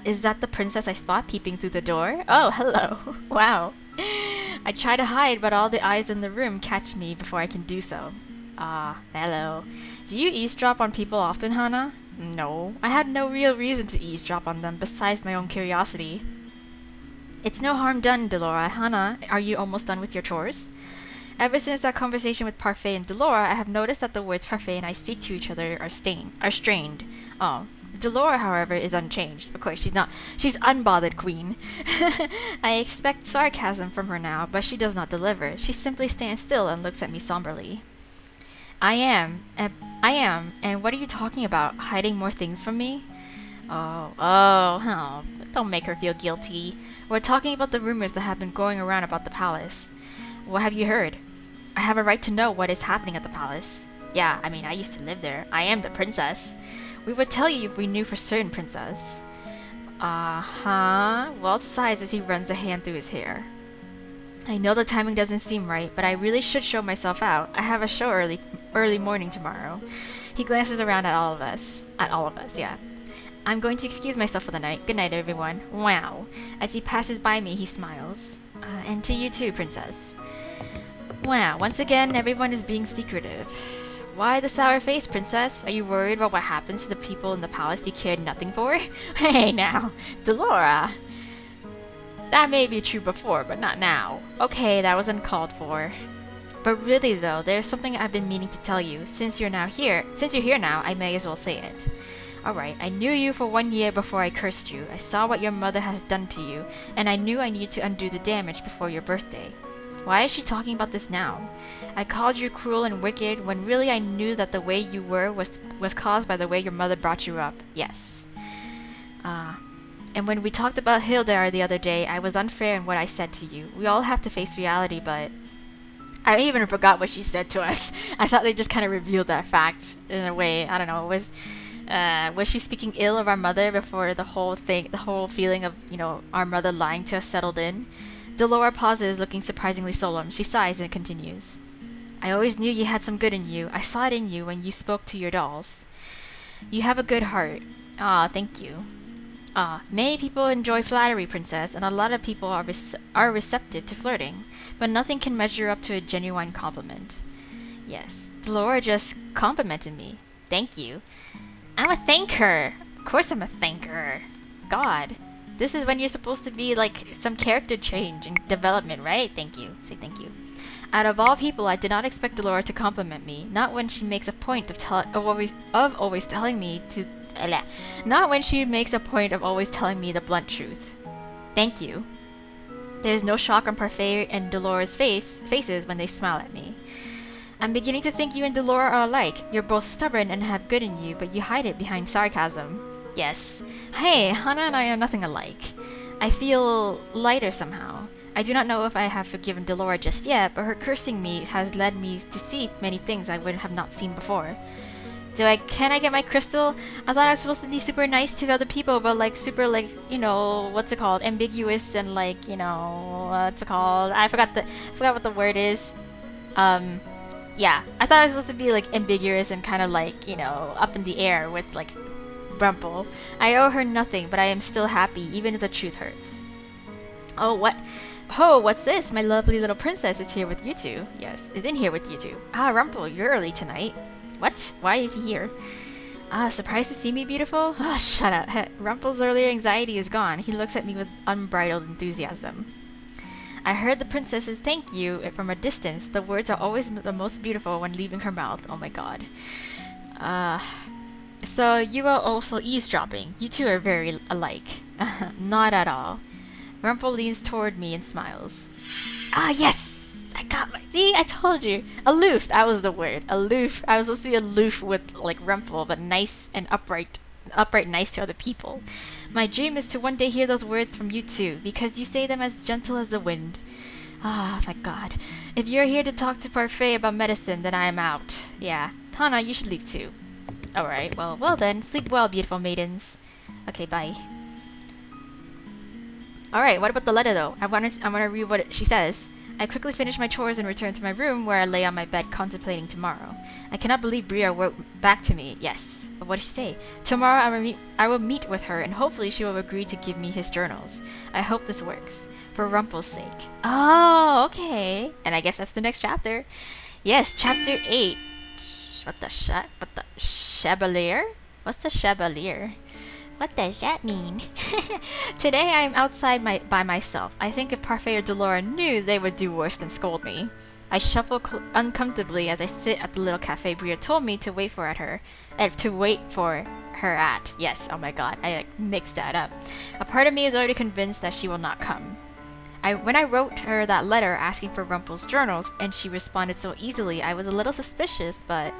is that the princess I spot peeping through the door? Oh, hello. Wow. I try to hide, but all the eyes in the room catch me before I can do so. Hello. Do you eavesdrop on people often, Hana? No. I had no real reason to eavesdrop on them besides my own curiosity. It's no harm done, Delora. Hana, are you almost done with your chores? Ever since that conversation with Parfait and Delora, I have noticed that the words Parfait and I speak to each other are strained. Oh. Delora, however, is unchanged. Of course, she's not. She's unbothered queen. I expect sarcasm from her now, but she does not deliver. She simply stands still and looks at me somberly. I am. And what are you talking about? Hiding more things from me? Oh, don't make her feel guilty. We're talking about the rumors that have been going around about the palace. What have you heard? I have a right to know what is happening at the palace. Yeah, I mean, I used to live there. I am the princess. We would tell you if we knew for certain, princess. Walt sighs as he runs a hand through his hair. I know the timing doesn't seem right, but I really should show myself out. I have a show early morning tomorrow. He glances around at all of us. Yeah. I'm going to excuse myself for the night. Good night, everyone. Wow. As he passes by me, he smiles. And to you too, princess. Wow, once again, everyone is being secretive. Why the sour face, princess? Are you worried about what happens to the people in the palace you cared nothing for? Hey now, Delora. That may be true before, but not now. Okay, that was uncalled for. But really though, there's something I've been meaning to tell you. Since you're here now, I may as well say it. Alright, I knew you for 1 year before I cursed you. I saw what your mother has done to you, and I knew I needed to undo the damage before your birthday. Why is she talking about this now? I called you cruel and wicked when really I knew that the way you were was caused by the way your mother brought you up. Yes. And when we talked about Hildar the other day, I was unfair in what I said to you. We all have to face reality, but... I even forgot what she said to us. I thought they just kind of revealed that fact in a way. I don't know. Was she speaking ill of our mother before the whole feeling of, our mother lying to us settled in? Delora pauses, looking surprisingly solemn. She sighs and continues. I always knew you had some good in you. I saw it in you when you spoke to your dolls. You have a good heart. Thank you. Many people enjoy flattery, princess, and a lot of people are receptive to flirting, but nothing can measure up to a genuine compliment. Yes, Delora just complimented me. Thank you. I'm a thanker. Of course I'm a thanker. God. This is when you're supposed to be like some character change and development, right? Thank you. Say thank you. Out of all people, I did not expect Delora to compliment me. Not when she makes a point of always telling me the blunt truth. Thank you. There's no shock on Parfait and Delora's faces when they smile at me. I'm beginning to think you and Delora are alike. You're both stubborn and have good in you, but you hide it behind sarcasm. Yes. Hey, Hana and I are nothing alike. I feel lighter somehow. I do not know if I have forgiven Delora just yet, but her cursing me has led me to see many things I would have not seen before. Can I get my crystal? I thought I was supposed to be super nice to other people, but super what's it called? Ambiguous and what's it called? I forgot what the word is. Yeah, I thought I was supposed to be ambiguous and kind of up in the air with Rumpel. I owe her nothing, but I am still happy, even if the truth hurts. Oh, what? Oh, what's this? My lovely little princess is here with you two. Yes, is in here with you two. Rumpel, you're early tonight. What? Why is he here? Surprised to see me, beautiful? Oh, shut up. Rumpel's earlier anxiety is gone. He looks at me with unbridled enthusiasm. I heard the princesses thank you from a distance. The words are always the most beautiful when leaving her mouth. Oh my god. So you are also eavesdropping. You two are very alike. Not at all. Rumpel leans toward me and smiles. Yes! See, I told you. Aloof, that was the word. Aloof. I was supposed to be aloof with Rumpel, but nice and upright nice to other people. My dream is to one day hear those words from you two, because you say them as gentle as the wind. My god. If you're here to talk to Parfait about medicine, then I am out. Yeah. Tana, you should leave too. Alright, well then, sleep well, beautiful maidens. Okay, bye. Alright, what about the letter though? I wanna read what she says. I quickly finished my chores and returned to my room, where I lay on my bed contemplating tomorrow. I cannot believe Bria wrote back to me. Yes. But what did she say? Tomorrow I will meet with her, and hopefully she will agree to give me his journals. I hope this works. For Rumpel's sake. Oh, okay. And I guess that's the next chapter. Yes, chapter 8. What the Chevalier? What's the Chevalier? What does that mean? Today I am outside by myself. I think if Parfait or Delora knew, they would do worse than scold me. I shuffle uncomfortably as I sit at the little cafe Bria told me to wait for her at. Yes, oh my god, I mixed that up. A part of me is already convinced that she will not come. When I wrote her that letter asking for Rumpel's journals and she responded so easily, I was a little suspicious, but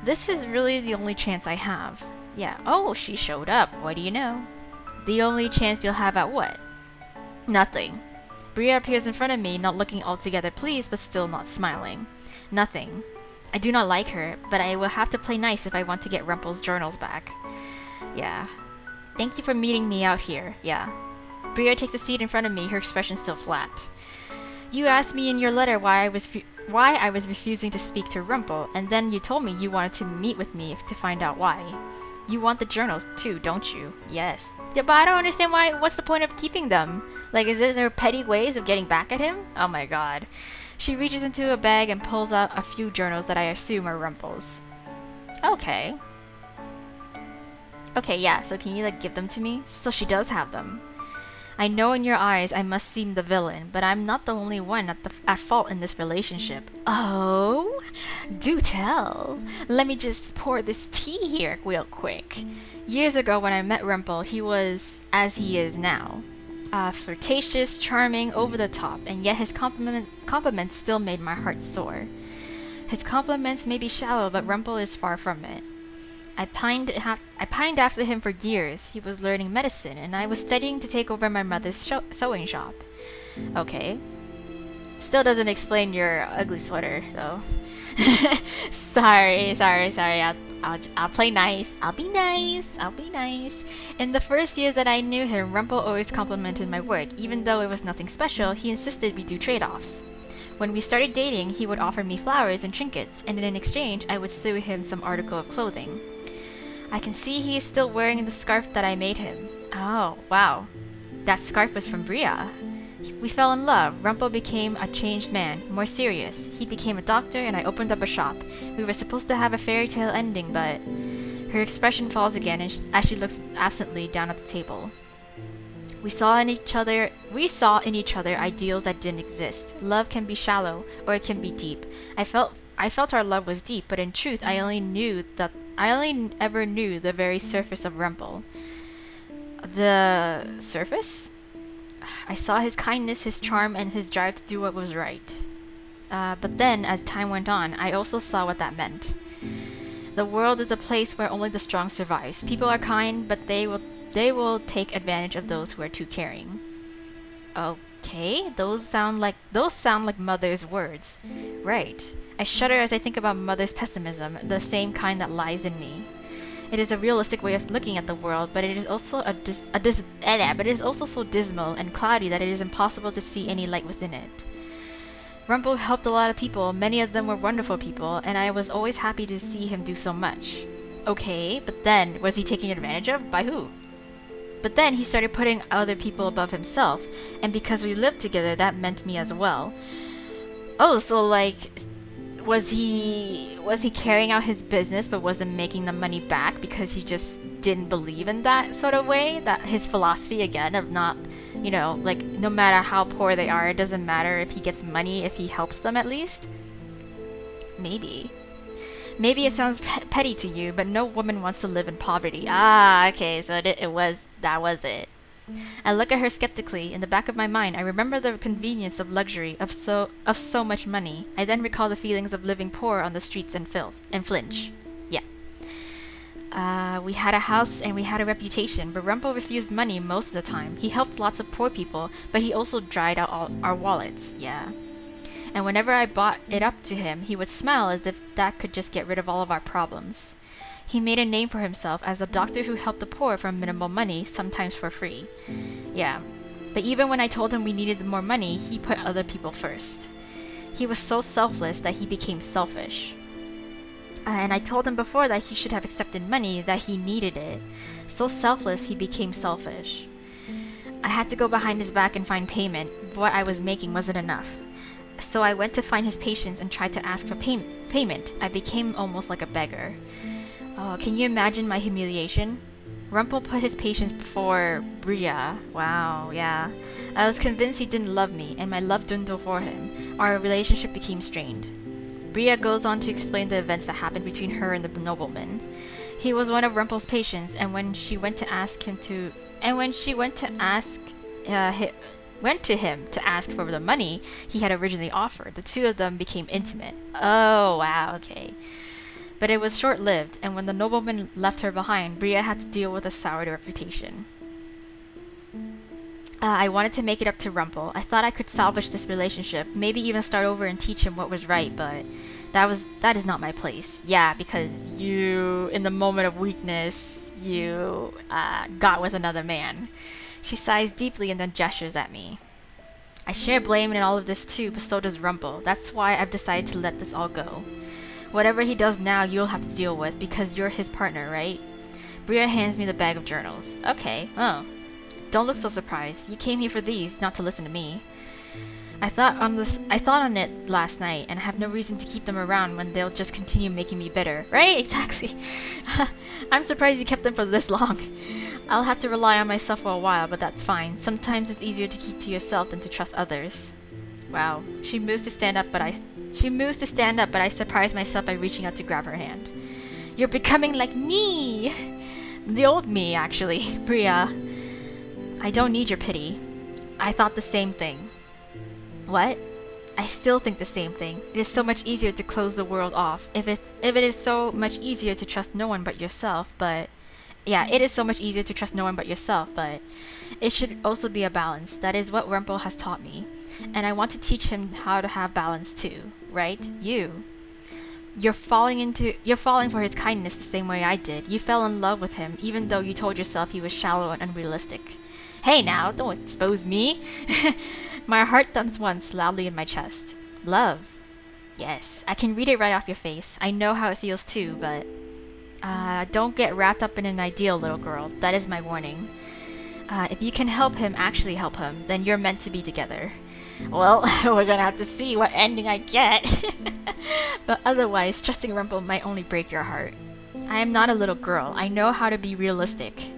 this is really the only chance I have. Yeah, oh, she showed up. What do you know? The only chance you'll have at what? Nothing. Bria appears in front of me, not looking altogether pleased, but still not smiling. Nothing. I do not like her, but I will have to play nice if I want to get Rumpel's journals back. Yeah. Thank you for meeting me out here. Yeah. Bria takes a seat in front of me, her expression still flat. You asked me in your letter why I was refusing to speak to Rumpel, and then you told me you wanted to meet with me to find out why. You want the journals too, don't you? Yes. Yeah, but I don't understand what's the point of keeping them? Like, is there petty ways of getting back at him? Oh my god. She reaches into a bag and pulls out a few journals that I assume are Rumpel's. Okay. Okay, yeah, so can you, give them to me? So she does have them. I know in your eyes I must seem the villain, but I'm not the only one at fault in this relationship. Oh? Do tell. Let me just pour this tea here real quick. Years ago when I met Rumpel, he was as he is now. Flirtatious, charming, over the top, and yet his compliments still made my heart sore. His compliments may be shallow, but Rumpel is far from it. I pined after him for years. He was learning medicine, and I was studying to take over my mother's sewing shop. Okay. Still doesn't explain your ugly sweater, though. Sorry. I'll play nice. I'll be nice. In the first years that I knew him, Rumpel always complimented my work. Even though it was nothing special, he insisted we do trade-offs. When we started dating, he would offer me flowers and trinkets, and in exchange, I would sew him some article of clothing. I can see he is still wearing the scarf that I made him. Oh, wow. That scarf was from Bria. We fell in love. Rumpel became a changed man, more serious. He became a doctor and I opened up a shop. We were supposed to have a fairy tale ending, but... Her expression falls again as she looks absently down at the table. We saw in each other ideals that didn't exist. Love can be shallow, or it can be deep. I felt our love was deep, but in truth I only ever knew the very surface of Rumpel. The surface? I saw his kindness, his charm, and his drive to do what was right. But then, as time went on, I also saw what that meant. The world is a place where only the strong survives. People are kind, but they will take advantage of those who are too caring. Okay, those sound like Mother's words. Right. I shudder as I think about Mother's pessimism, the same kind that lies in me. It is a realistic way of looking at the world, but it is also so dismal and cloudy that it is impossible to see any light within it. Rumpel helped a lot of people, many of them were wonderful people, and I was always happy to see him do so much. Okay, but then, was he taken advantage of? By who? But then he started putting other people above himself, and because we lived together, that meant me as well. Oh, so was he carrying out his business but wasn't making the money back because he just didn't believe in that sort of way? That his philosophy again of not, no matter how poor they are, it doesn't matter if he gets money if he helps them at least? Maybe it sounds petty to you, but no woman wants to live in poverty. Ah, okay, so that was it. I look at her skeptically. In the back of my mind, I remember the convenience of luxury, of so much money. I then recall the feelings of living poor on the streets and flinch. Yeah. We had a house and we had a reputation, but Rumpel refused money most of the time. He helped lots of poor people, but he also dried out all our wallets. Yeah. And whenever I brought it up to him, he would smile as if that could just get rid of all of our problems. He made a name for himself as a doctor who helped the poor for minimal money, sometimes for free. Yeah. But even when I told him we needed more money, he put other people first. He was so selfless that he became selfish. And I told him before that he should have accepted money, that he needed it. So selfless, he became selfish. I had to go behind his back and find payment. What I was making wasn't enough. So I went to find his patients and tried to ask for payment. I became almost like a beggar. Oh, can you imagine my humiliation? Rumpel put his patients before Bria. Wow, yeah. I was convinced he didn't love me, and my love dwindled for him. Our relationship became strained. Bria goes on to explain the events that happened between her and the nobleman. He was one of Rumpel's patients, and when she went to him to ask for the money he had originally offered, the two of them became intimate. Oh, wow, okay. But it was short-lived, and when the nobleman left her behind, Bria had to deal with a soured reputation. I wanted to make it up to Rumpel. I thought I could salvage this relationship, maybe even start over and teach him what was right, but that is not my place. Yeah, because you, in the moment of weakness, you got with another man. She sighs deeply and then gestures at me. I share blame in all of this too, but so does Rumpel. That's why I've decided to let this all go. Whatever he does now, you'll have to deal with, because you're his partner, right? Bria hands me the bag of journals. Okay, oh. Don't look so surprised. You came here for these, not to listen to me. I thought on it last night, and I have no reason to keep them around when they'll just continue making me bitter. Right? Exactly. I'm surprised you kept them for this long. I'll have to rely on myself for a while, but that's fine. Sometimes it's easier to keep to yourself than to trust others. Wow. She moves to stand up, but I surprise myself by reaching out to grab her hand. You're becoming like me! The old me, actually. Bria. I don't need your pity. I thought the same thing. What? I still think the same thing. It is so much easier to close the world off. If it is so much easier to trust no one but yourself, but... Yeah, it is so much easier to trust no one but yourself, but... It should also be a balance. That is what Rumpel has taught me. And I want to teach him how to have balance too. Right? You're falling for his kindness the same way I did. You fell in love with him, even though you told yourself he was shallow and unrealistic. Hey now, don't expose me! My heart thumps once loudly in my chest. Love. Yes, I can read it right off your face. I know how it feels too, but... don't get wrapped up in an ideal, little girl. That is my warning. If you can actually help him, then you're meant to be together. Well, we're gonna have to see what ending I get. But otherwise, trusting Rumpel might only break your heart. I am not a little girl. I know how to be realistic.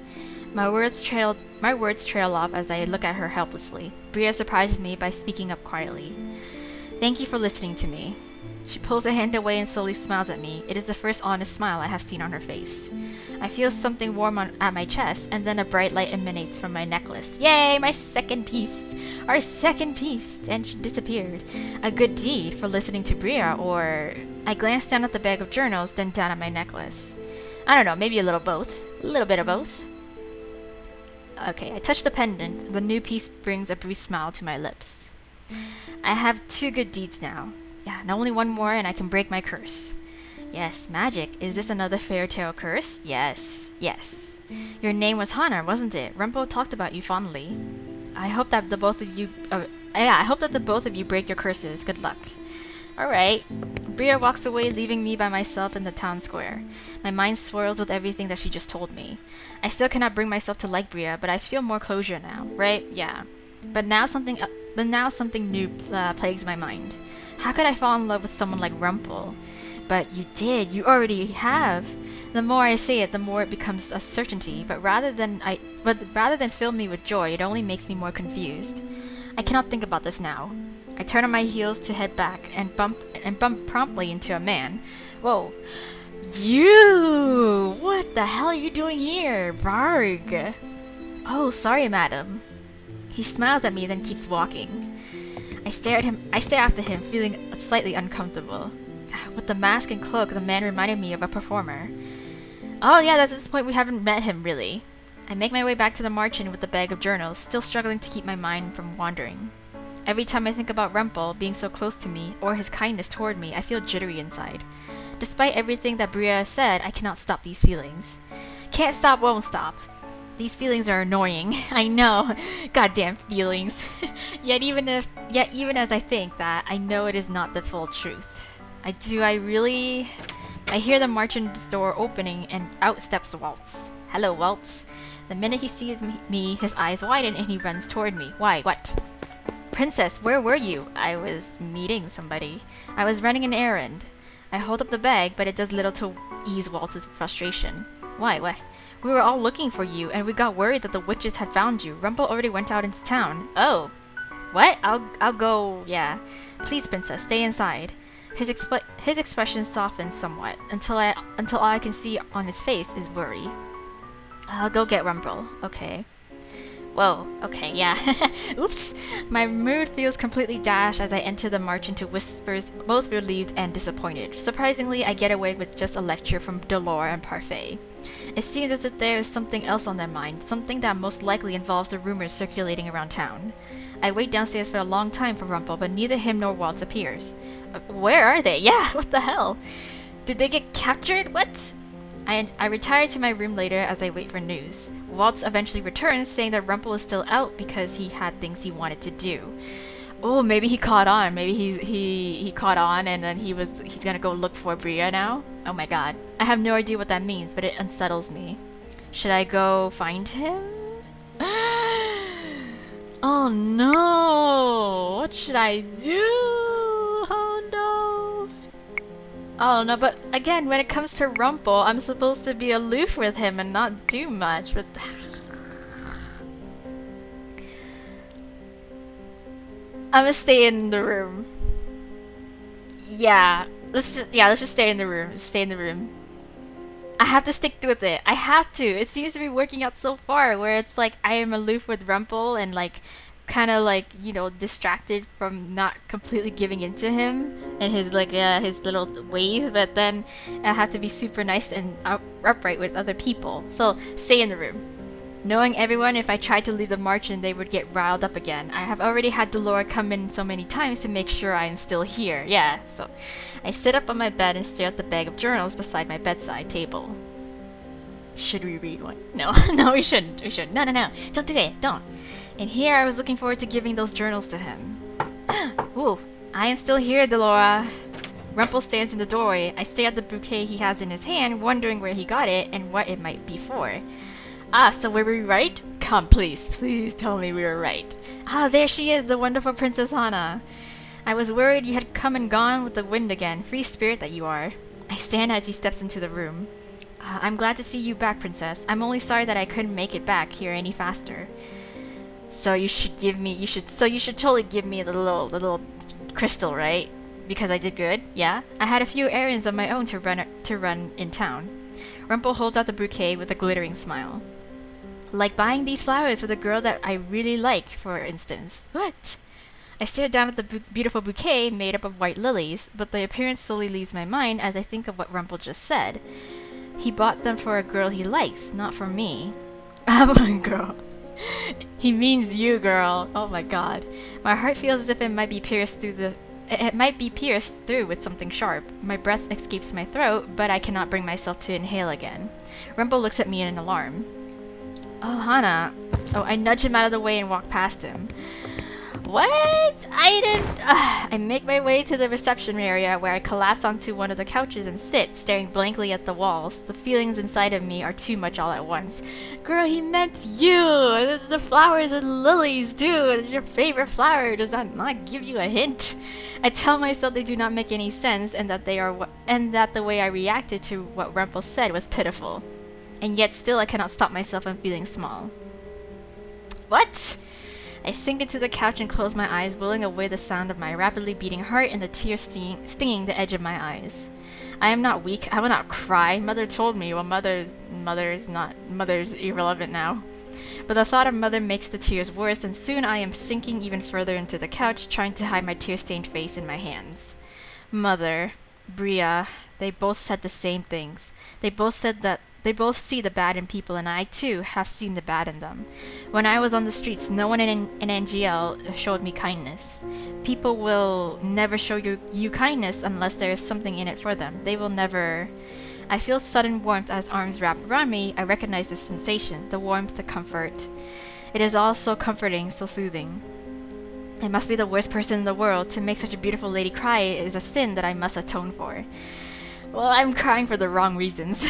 My words trail off as I look at her helplessly. Bria surprises me by speaking up quietly. Thank you for listening to me. She pulls her hand away and slowly smiles at me. It is the first honest smile I have seen on her face. I feel something warm at my chest, and then a bright light emanates from my necklace. Yay, my second piece! Our second piece! And she disappeared. A good deed for listening to Bria, or... I glanced down at the bag of journals, then down at my necklace. I don't know, maybe a little both. A little bit of both. Okay, I touch the pendant. The new piece brings a brief smile to my lips. I have 2 good deeds now. Yeah, and only one more and I can break my curse. Yes, magic. Is this another fairy tale curse? Yes. Yes. Your name was Hana, wasn't it? Rumpel talked about you fondly. I hope that the both of you break your curses. Good luck. Alright. Bria walks away, leaving me by myself in the town square. My mind swirls with everything that she just told me. I still cannot bring myself to like Bria, but I feel more closure now, right? Yeah. But now something new plagues my mind. How could I fall in love with someone like Rumpel? But you did. You already have. The more I say it, the more it becomes a certainty. But rather than fill me with joy, it only makes me more confused. I cannot think about this now. I turn on my heels to head back and bump promptly into a man. Whoa. You! What the hell are you doing here? Varg! Oh, sorry, madam. He smiles at me, then keeps walking. I stare after him, feeling slightly uncomfortable. With the mask and cloak, the man reminded me of a performer. Oh yeah, that's at this point we haven't met him, really. I make my way back to the march-in with the bag of journals, still struggling to keep my mind from wandering. Every time I think about Rumpel being so close to me, or his kindness toward me, I feel jittery inside. Despite everything that Bria said, I cannot stop these feelings. Can't stop, won't stop. These feelings are annoying. I know. Goddamn feelings. Yet even as I think that, I know it is not the full truth. I really... I hear the merchant's door opening and out steps Waltz. Hello, Waltz. The minute he sees me, his eyes widen and he runs toward me. Why? What? Princess, where were you? I was meeting somebody. I was running an errand. I hold up the bag, but it does little to ease Waltz's frustration. Why? What? We were all looking for you, and we got worried that the witches had found you. Rumpel already went out into town. Oh. What? I'll go, yeah. Please, Princess, stay inside. His expression softens somewhat, until all I can see on his face is worry. I'll go get Rumpel. Okay. Whoa, okay, yeah. Oops! My mood feels completely dashed as I enter the merchant who whispers, both relieved and disappointed. Surprisingly, I get away with just a lecture from Dolores and Parfait. It seems as if there is something else on their mind, something that most likely involves the rumors circulating around town. I wait downstairs for a long time for Rumpel, but neither him nor Waltz appears. Where are they? Yeah, what the hell? Did they get captured? What? I retire to my room later as I wait for news. Waltz eventually returns, saying that Rumpel is still out because he had things he wanted to do. Oh, maybe he caught on. Maybe he caught on and then he's gonna go look for Bria now? Oh my god. I have no idea what that means, but it unsettles me. Should I go find him? Oh no! What should I do? Oh no! Oh no, but again, when it comes to Rumpel, I'm supposed to be aloof with him and not do much, but... I'm gonna stay in the room. Yeah, let's just stay in the room. Stay in the room. I have to stick with it. I have to. It seems to be working out so far, where it's like I am aloof with Rumpel and like, kind of like, you know, distracted from not completely giving in to him and his like his little ways, but then I have to be super nice and upright with other people. So stay in the room. Knowing everyone, if I tried to leave the merchant, they would get riled up again. I have already had Dolores come in so many times to make sure I am still here. Yeah, so I sit up on my bed and stare at the bag of journals beside my bedside table. Should we read one? No, no, we shouldn't. We shouldn't. No, no, no. Don't do it. Don't. And here I was looking forward to giving those journals to him. Ooh, I am still here, Dolores. Rumpel stands in the doorway. I stare at the bouquet he has in his hand, wondering where he got it and what it might be for. Ah, so were we right? Come, please. Please tell me we were right. Ah, there she is, the wonderful Princess Hana. I was worried you had come and gone with the wind again. Free spirit that you are. I stand as he steps into the room. I'm glad to see you back, Princess. I'm only sorry that I couldn't make it back here any faster. So you should totally give me the little crystal, right? Because I did good, yeah? I had a few errands of my own to run in town. Rumpel holds out the bouquet with a glittering smile. Like buying these flowers for the girl that I really like, for instance. What? I stare down at the beautiful bouquet made up of white lilies, but the appearance slowly leaves my mind as I think of what Rumpel just said. He bought them for a girl he likes, not for me. Oh, girl. He means you, girl. Oh my god. My heart feels as if it might be pierced through with something sharp. My breath escapes my throat, but I cannot bring myself to inhale again. Rumpel looks at me in alarm. Oh, Hana. Oh, I nudge him out of the way and walk past him. What? I make my way to the reception area where I collapse onto one of the couches and sit, staring blankly at the walls. The feelings inside of me are too much all at once. Girl, he meant you! The flowers and lilies, too! It's your favorite flower. Does that not give you a hint? I tell myself they do not make any sense and that the way I reacted to what Rumpel said was pitiful. And yet still I cannot stop myself from feeling small. What? I sink into the couch and close my eyes, willing away the sound of my rapidly beating heart and the tears stinging the edge of my eyes. I am not weak. I will not cry. Mother told me. Well, mother's irrelevant now. But the thought of mother makes the tears worse, and soon I am sinking even further into the couch, trying to hide my tear-stained face in my hands. Mother, Bria, they both said the same things. They both said that they both see the bad in people, and I, too, have seen the bad in them. When I was on the streets, no one in NGL showed me kindness. People will never show you kindness unless there is something in it for them. They will never... I feel sudden warmth as arms wrap around me. I recognize this sensation, the warmth, the comfort. It is all so comforting, so soothing. I must be the worst person in the world. To make such a beautiful lady cry is a sin that I must atone for. Well, I'm crying for the wrong reasons.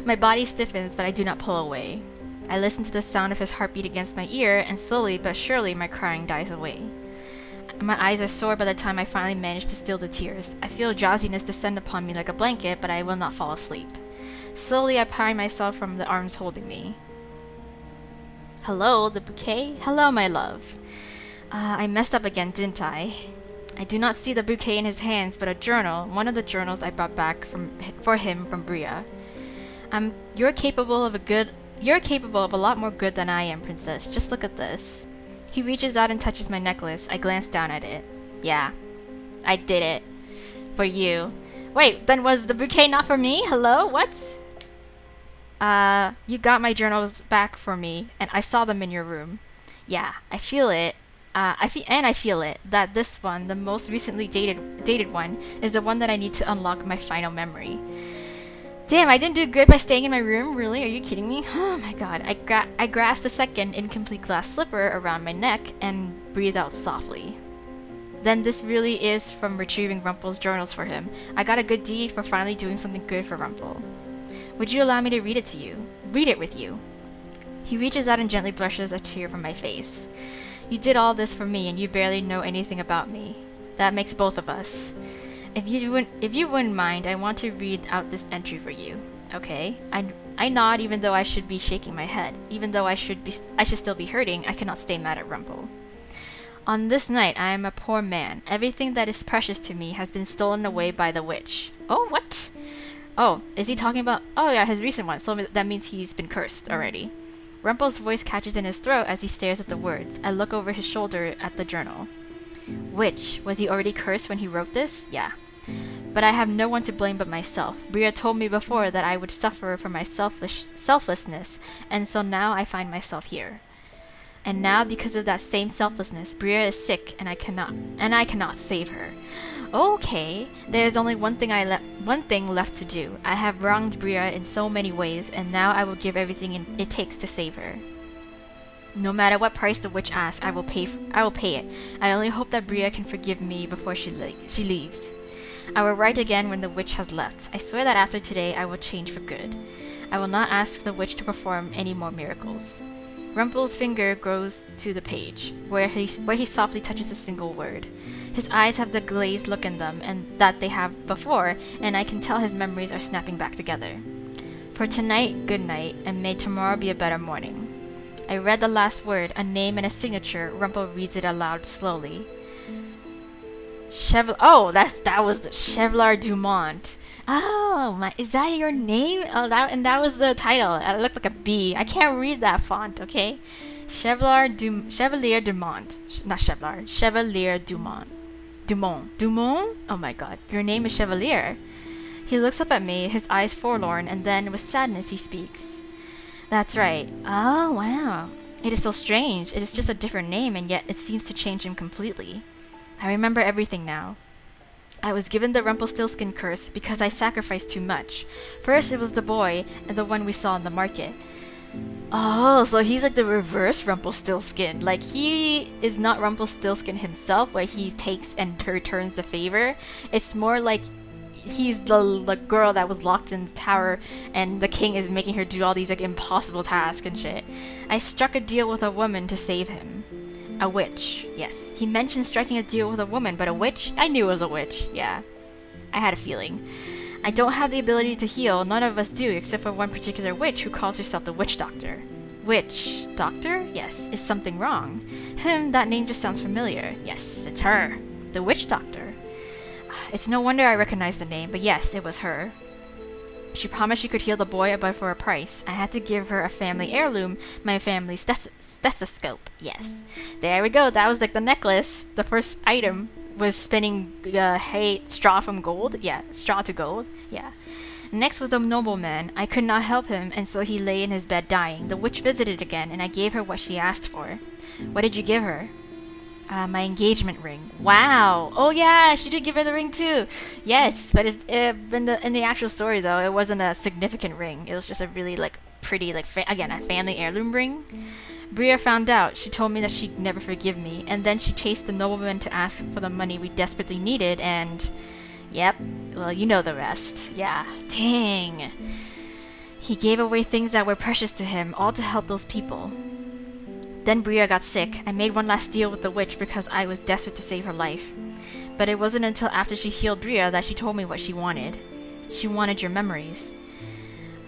My body stiffens, but I do not pull away. I listen to the sound of his heartbeat against my ear, and slowly but surely my crying dies away. My eyes are sore by the time I finally manage to still the tears. I feel drowsiness descend upon me like a blanket, but I will not fall asleep. Slowly I pry myself from the arms holding me. Hello, the bouquet? Hello, my love. I messed up again, didn't I? I do not see the bouquet in his hands, but a journal, one of the journals I brought back for him from Bria. You're capable of a lot more good than I am, princess. Just look at this. He reaches out and touches my necklace. I glance down at it. Yeah, I did it. For you. Wait, then was the bouquet not for me? Hello? What? You got my journals back for me, and I saw them in your room. Yeah, I feel it. I feel it, that this one, the most recently dated one, is the one that I need to unlock my final memory. Damn, I didn't do good by staying in my room? Really? Are you kidding me? Oh my god. I grasped the second incomplete glass slipper around my neck and breathed out softly. Then this really is from retrieving Rumpel's journals for him. I got a good deed for finally doing something good for Rumpel. Would you allow me to read it to you? Read it with you. He reaches out and gently brushes a tear from my face. You did all this for me and you barely know anything about me. That makes both of us. If you wouldn't mind, I want to read out this entry for you. Okay? I nod even though I should be shaking my head. Even though I should still be hurting, I cannot stay mad at Rumpel. On this night, I am a poor man. Everything that is precious to me has been stolen away by the witch. Oh, what? Oh, is he talking about... Oh yeah, his recent one, so that means he's been cursed already. Rumpel's voice catches in his throat as he stares at the words. I look over his shoulder at the journal. Witch, was he already cursed when he wrote this? Yeah. But I have no one to blame but myself. Bria told me before that I would suffer from my selflessness, and so now I find myself here. And now, because of that same selflessness, Bria is sick, and I cannot save her. Okay, there is only one thing left to do. I have wronged Bria in so many ways, and now I will give everything it takes to save her. No matter what price the witch asks, I will pay it. I only hope that Bria can forgive me before she leaves. I will write again when the witch has left. I swear that after today, I will change for good. I will not ask the witch to perform any more miracles. Rumpel's finger goes to the page, where he softly touches a single word. His eyes have the glazed look in them and that they have before, and I can tell his memories are snapping back together. For tonight, good night, and may tomorrow be a better morning. I read the last word, a name and a signature. Rumpel reads it aloud slowly. That was Chevalier Dumont. Oh, is that your name? Oh, that was the title. It looked like a B. I can't read that font, okay? Chevalier Dumont. Not Chevalier. Chevalier Dumont. Dumont? Oh my god. Your name is Chevalier. He looks up at me, his eyes forlorn, and then with sadness he speaks. That's right. Oh, wow. It is so strange. It is just a different name, and yet it seems to change him completely. I remember everything now. I was given the Rumpelstiltskin curse because I sacrificed too much. First it was the boy, and the one we saw in the market. Oh, so he's like the reverse Rumpelstiltskin. Like, he is not Rumpelstiltskin himself, where he takes and returns the favor. It's more like he's the girl that was locked in the tower, and the king is making her do all these like impossible tasks and shit. I struck a deal with a woman to save him. A witch, yes. He mentioned striking a deal with a woman, but a witch? I knew it was a witch, yeah. I had a feeling. I don't have the ability to heal, none of us do, except for one particular witch who calls herself the Witch Doctor. Witch Doctor? Yes. Is something wrong? That name just sounds familiar. Yes, it's her. The Witch Doctor. It's no wonder I recognize the name, but yes, it was her. She promised she could heal the boy, but for a price. I had to give her a family heirloom, my family's stethoscope. Yes. There we go. That was like the necklace. The first item was spinning straw from gold. Yeah, straw to gold. Yeah. Next was the nobleman. I could not help him, and so he lay in his bed dying. The witch visited again, and I gave her what she asked for. What did you give her? My engagement ring. Wow. Oh yeah, she did give her the ring too. Yes, but in the actual story though, it wasn't a significant ring. It was just a really like pretty like again a family heirloom ring. Bria found out. She told me that she'd never forgive me, and then she chased the nobleman to ask for the money we desperately needed, and yep, well, you know the rest. Yeah, dang. He gave away things that were precious to him, all to help those people. Then Bria got sick. I made one last deal with the witch because I was desperate to save her life. But it wasn't until after she healed Bria that she told me what she wanted. She wanted your memories.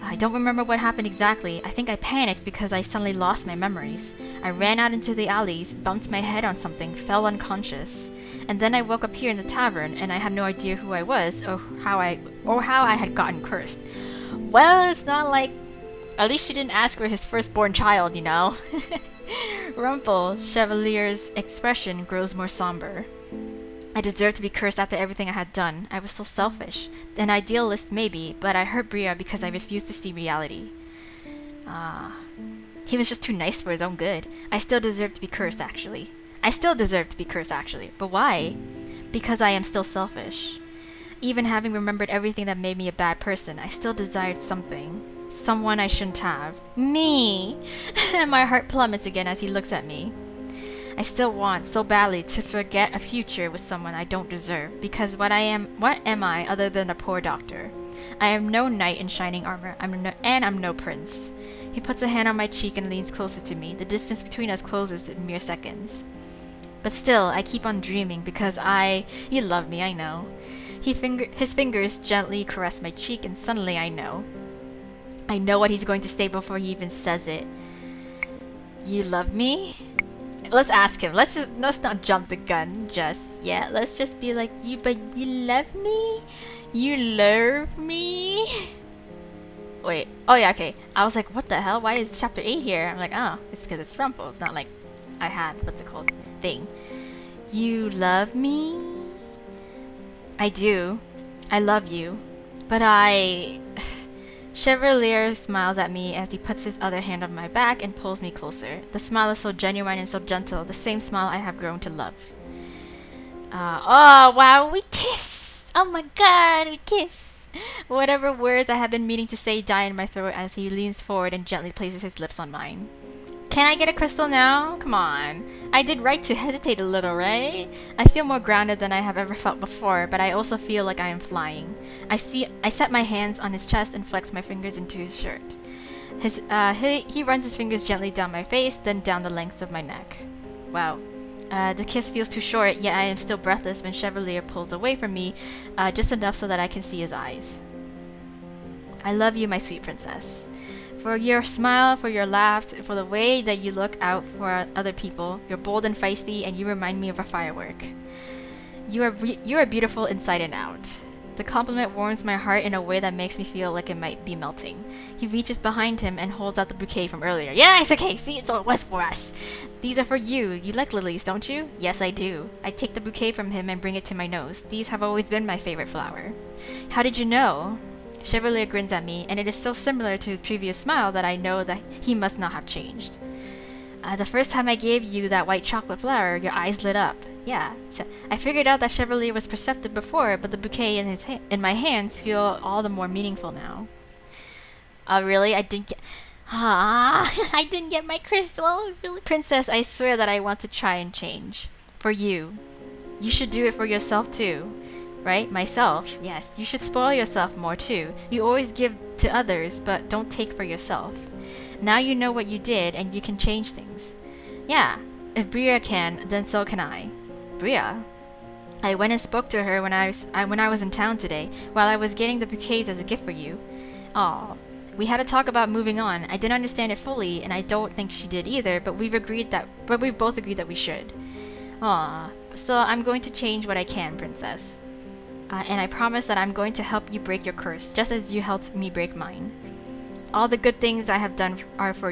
I don't remember what happened exactly. I think I panicked because I suddenly lost my memories. I ran out into the alleys, bumped my head on something, fell unconscious. And then I woke up here in the tavern, and I had no idea who I was or how I had gotten cursed. Well, it's not like... At least she didn't ask for his firstborn child, you know? Rumpel, Chevalier's expression grows more somber. I deserved to be cursed after everything I had done. I was so selfish. An idealist maybe, but I hurt Bria because I refused to see reality. He was just too nice for his own good. I still deserve to be cursed, actually. But why? Because I am still selfish. Even having remembered everything that made me a bad person, I still desired something. Someone I shouldn't have. Me! My heart plummets again as he looks at me. I still want, so badly, to forget a future with someone I don't deserve, because what am I other than a poor doctor? I am no knight in shining armor, I'm no prince. He puts a hand on my cheek and leans closer to me. The distance between us closes in mere seconds. But still, I keep on dreaming, because you love me, I know. His fingers gently caress my cheek, and suddenly I know. I know what he's going to say before he even says it. You love me? Let's ask him. Let's not jump the gun. Let's just be like, but you love me? You love me? Wait. Oh yeah, okay. I was like, what the hell? Why is chapter 8 here? I'm like, oh, it's because it's Rumpel. It's not like I had, what's it called? Thing. You love me? I do. I love you. But Chevalier smiles at me as he puts his other hand on my back and pulls me closer. The smile is so genuine and so gentle, the same smile I have grown to love. Oh wow, we kiss! Oh my god, we kiss! Whatever words I have been meaning to say die in my throat as he leans forward and gently places his lips on mine. Can I get a crystal now? Come on. I did right to hesitate a little, right? I feel more grounded than I have ever felt before, but I also feel like I am flying. I set my hands on his chest and flex my fingers into his shirt. He runs his fingers gently down my face, then down the length of my neck. Wow. The kiss feels too short, yet I am still breathless when Chevalier pulls away from me, just enough so that I can see his eyes. I love you, my sweet princess. For your smile, for your laugh, for the way that you look out for other people. You're bold and feisty, and you remind me of a firework. You are beautiful inside and out. The compliment warms my heart in a way that makes me feel like it might be melting. He reaches behind him and holds out the bouquet from earlier. Yes, okay, see, it's all it was for us. These are for you. You like lilies, don't you? Yes, I do. I take the bouquet from him and bring it to my nose. These have always been my favorite flower. How did you know? Chevalier grins at me, and it is so similar to his previous smile that I know that he must not have changed. The first time I gave you that white chocolate flower, your eyes lit up. Yeah, so I figured out that Chevalier was perceptive before, but the bouquet in my hands feel all the more meaningful now. Really? I didn't get my crystal. Really? Princess, I swear that I want to try and change. For you. You should do it for yourself too. Right? Myself. Yes, you should spoil yourself more too. You always give to others, but don't take for yourself. Now you know what you did, and you can change things. Yeah, if Bria can, then so can I. Bria? I went and spoke to her when I was in town today, while I was getting the bouquets as a gift for you. Aw. We had a talk about moving on. I didn't understand it fully, and I don't think she did either, but we've both agreed that we should. Aw. So I'm going to change what I can, princess. And I promise that I'm going to help you break your curse, just as you helped me break mine. All the good things I have done are for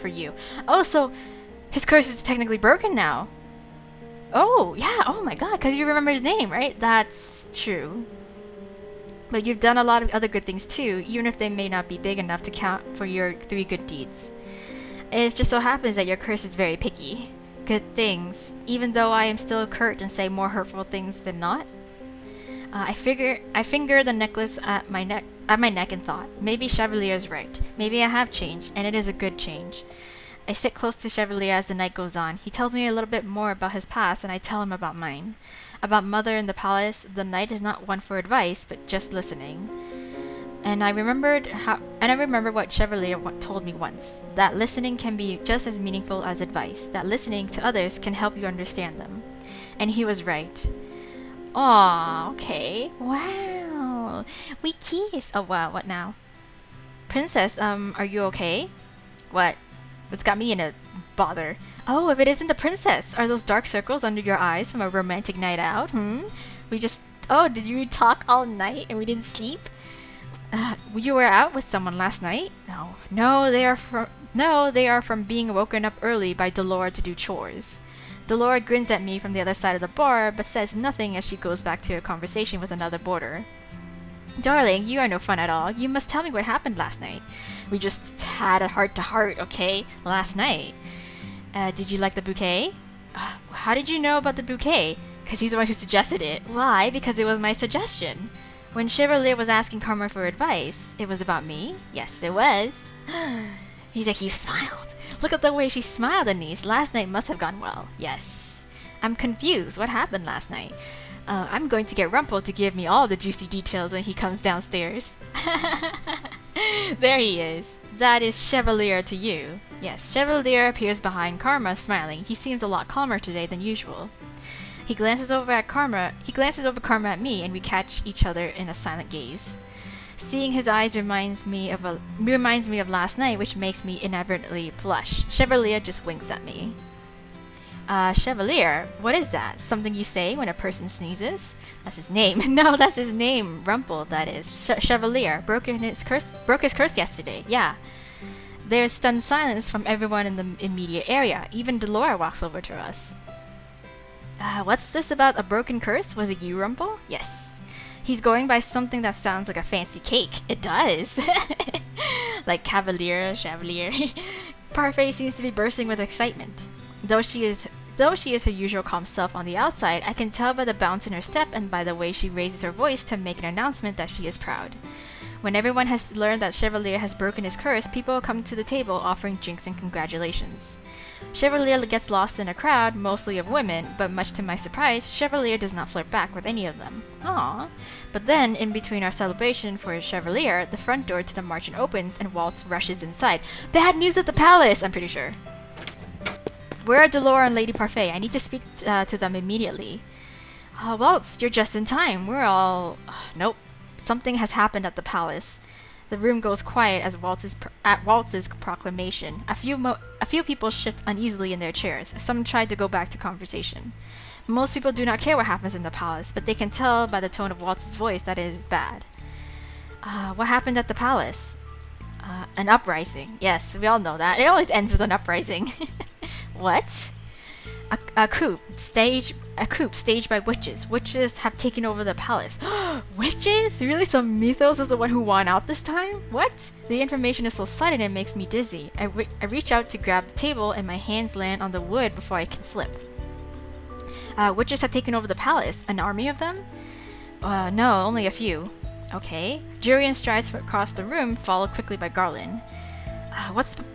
you. Oh, so his curse is technically broken now. Oh, yeah. Oh my god, because you remember his name, right? That's true. But you've done a lot of other good things too, even if they may not be big enough to count for your 3 good deeds. It just so happens that your curse is very picky. good things, even though I am still curt and say more hurtful things than not. I finger the necklace at my neck and thought, maybe Chevalier's right. Maybe I have changed, and it is a good change. I sit close to Chevalier as the night goes on. He tells me a little bit more about his past, and I tell him about mine. About Mother in the palace, the night is not one for advice, but just listening. And I remember what Chevalier told me once, that listening can be just as meaningful as advice, that listening to others can help you understand them. And he was right. Aw, okay. Wow. We kiss. Oh wow, what now? Princess, are you okay? What? What's got me in a bother? Oh, if it isn't the princess! Are those dark circles under your eyes from a romantic night out? Oh, did you talk all night and we didn't sleep? You were out with someone last night? No, they are from being woken up early by Delora to do chores. Delora grins at me from the other side of the bar, but says nothing as she goes back to a conversation with another boarder. Darling, you are no fun at all. You must tell me what happened last night. We just had a heart-to-heart, okay? Last night. Did you like the bouquet? How did you know about the bouquet? 'Cause he's the one who suggested it. Why? Because it was my suggestion. When Chevalier was asking Karma for advice, it was about me? Yes, it was. He's like, you smiled. Look at the way she smiled, Anise. Last night must have gone well. Yes. I'm confused. What happened last night? I'm going to get Rumpel to give me all the juicy details when he comes downstairs. There he is. That is Chevalier to you. Yes, Chevalier appears behind Karma, smiling. He seems a lot calmer today than usual. He glances over Karma at me, and we catch each other in a silent gaze. Seeing his eyes reminds me of last night, which makes me inadvertently blush. Chevalier just winks at me. Chevalier, what is that? Something you say when a person sneezes? That's his name. No, that's his name. Rumpel, that is. Chevalier broke his curse yesterday. Yeah. There's stunned silence from everyone in the immediate area. Even Delora walks over to us. What's this about a broken curse? Was it you, Rumpel? Yes. He's going by something that sounds like a fancy cake. It does. Like Chevalier. Parfait seems to be bursting with excitement. Though she is her usual calm self on the outside, I can tell by the bounce in her step and by the way she raises her voice to make an announcement that she is proud. When everyone has learned that Chevalier has broken his curse, people come to the table offering drinks and congratulations. Chevalier gets lost in a crowd, mostly of women, but much to my surprise, Chevalier does not flirt back with any of them. Aww. But then, in between our celebration for Chevalier, the front door to the margin opens and Waltz rushes inside. Bad news at the palace, I'm pretty sure. Where are Delora and Lady Parfait? I need to speak to them immediately. Waltz, you're just in time. We're all... nope. Something has happened at the palace. The room goes quiet at Waltz's proclamation. A few people shift uneasily in their chairs. Some try to go back to conversation. Most people do not care what happens in the palace, but they can tell by the tone of Waltz's voice that it is bad. What happened at the palace? An uprising. Yes, we all know that. It always ends with an uprising. What? A coup staged by witches. Witches have taken over the palace. Witches? Really? So Mythos is the one who won out this time? What? The information is so sudden it makes me dizzy. I reach out to grab the table and my hands land on the wood before I can slip. Witches have taken over the palace. An army of them? No, only a few. Okay. Jurian strides across the room, followed quickly by Garland.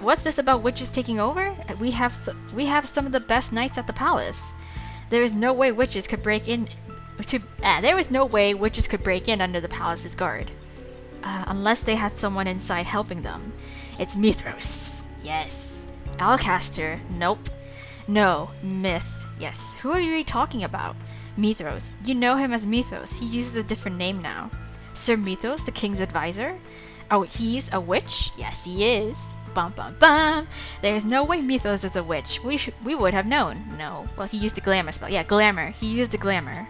What's this about witches taking over? We have some of the best knights at the palace. There is no way witches could break in under the palace's guard. Unless they had someone inside helping them. It's Mythos. Yes. Alcaster. Nope. No. Myth. Yes. Who are you talking about? Mythos. You know him as Mythos. He uses a different name now. Sir Mythos, the king's advisor? Oh, he's a witch? Yes, he is. Bum bum bum. There's no way Mythos is a witch. We would have known. No. Well, he used the glamour spell. Yeah, glamour. He used the glamour.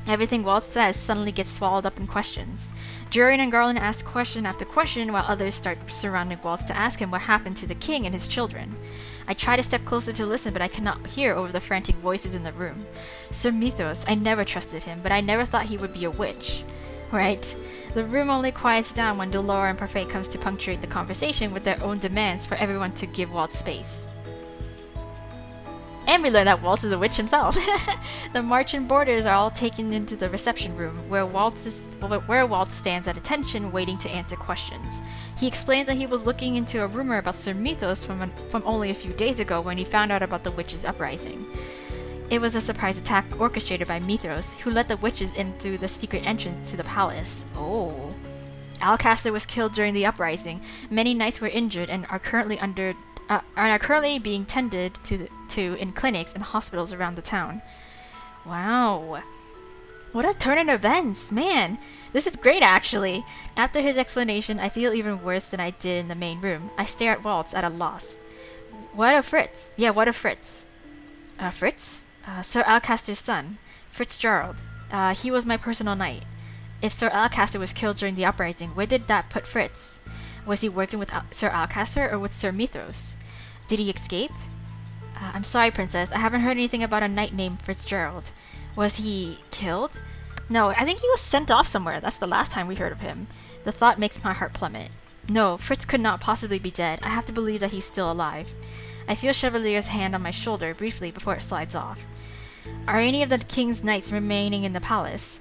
Everything Waltz says suddenly gets swallowed up in questions. Jurian and Garland ask question after question while others start surrounding Waltz to ask him what happened to the king and his children. I try to step closer to listen, but I cannot hear over the frantic voices in the room. Sir Mythos, I never trusted him, but I never thought he would be a witch. Right. The room only quiets down when Delora and Parfait comes to punctuate the conversation with their own demands for everyone to give Waltz space. And we learn that Waltz is a witch himself. The marching boarders are all taken into the reception room, where Waltz stands at attention, waiting to answer questions. He explains that he was looking into a rumor about Sir Mythos from only a few days ago when he found out about the witches' uprising. It was a surprise attack orchestrated by Mythos, who let the witches in through the secret entrance to the palace. Oh. Alcaster was killed during the uprising. Many knights were injured and are currently being tended to in clinics and hospitals around the town. Wow. What a turn in events, man! This is great, actually! After his explanation, I feel even worse than I did in the main room. I stare at Waltz at a loss. What of Fritz? Yeah, what of Fritz? Fritz? Sir Alcaster's son. Fitzgerald. He was my personal knight. If Sir Alcaster was killed during the uprising, where did that put Fritz? Was he working with Sir Alcaster or with Sir Mythos? Did he escape? I'm sorry, Princess. I haven't heard anything about a knight named Fitzgerald. Was he killed? No, I think he was sent off somewhere. That's the last time we heard of him. The thought makes my heart plummet. No, Fritz could not possibly be dead. I have to believe that he's still alive. I feel Chevalier's hand on my shoulder briefly before it slides off. Are any of the king's knights remaining in the palace?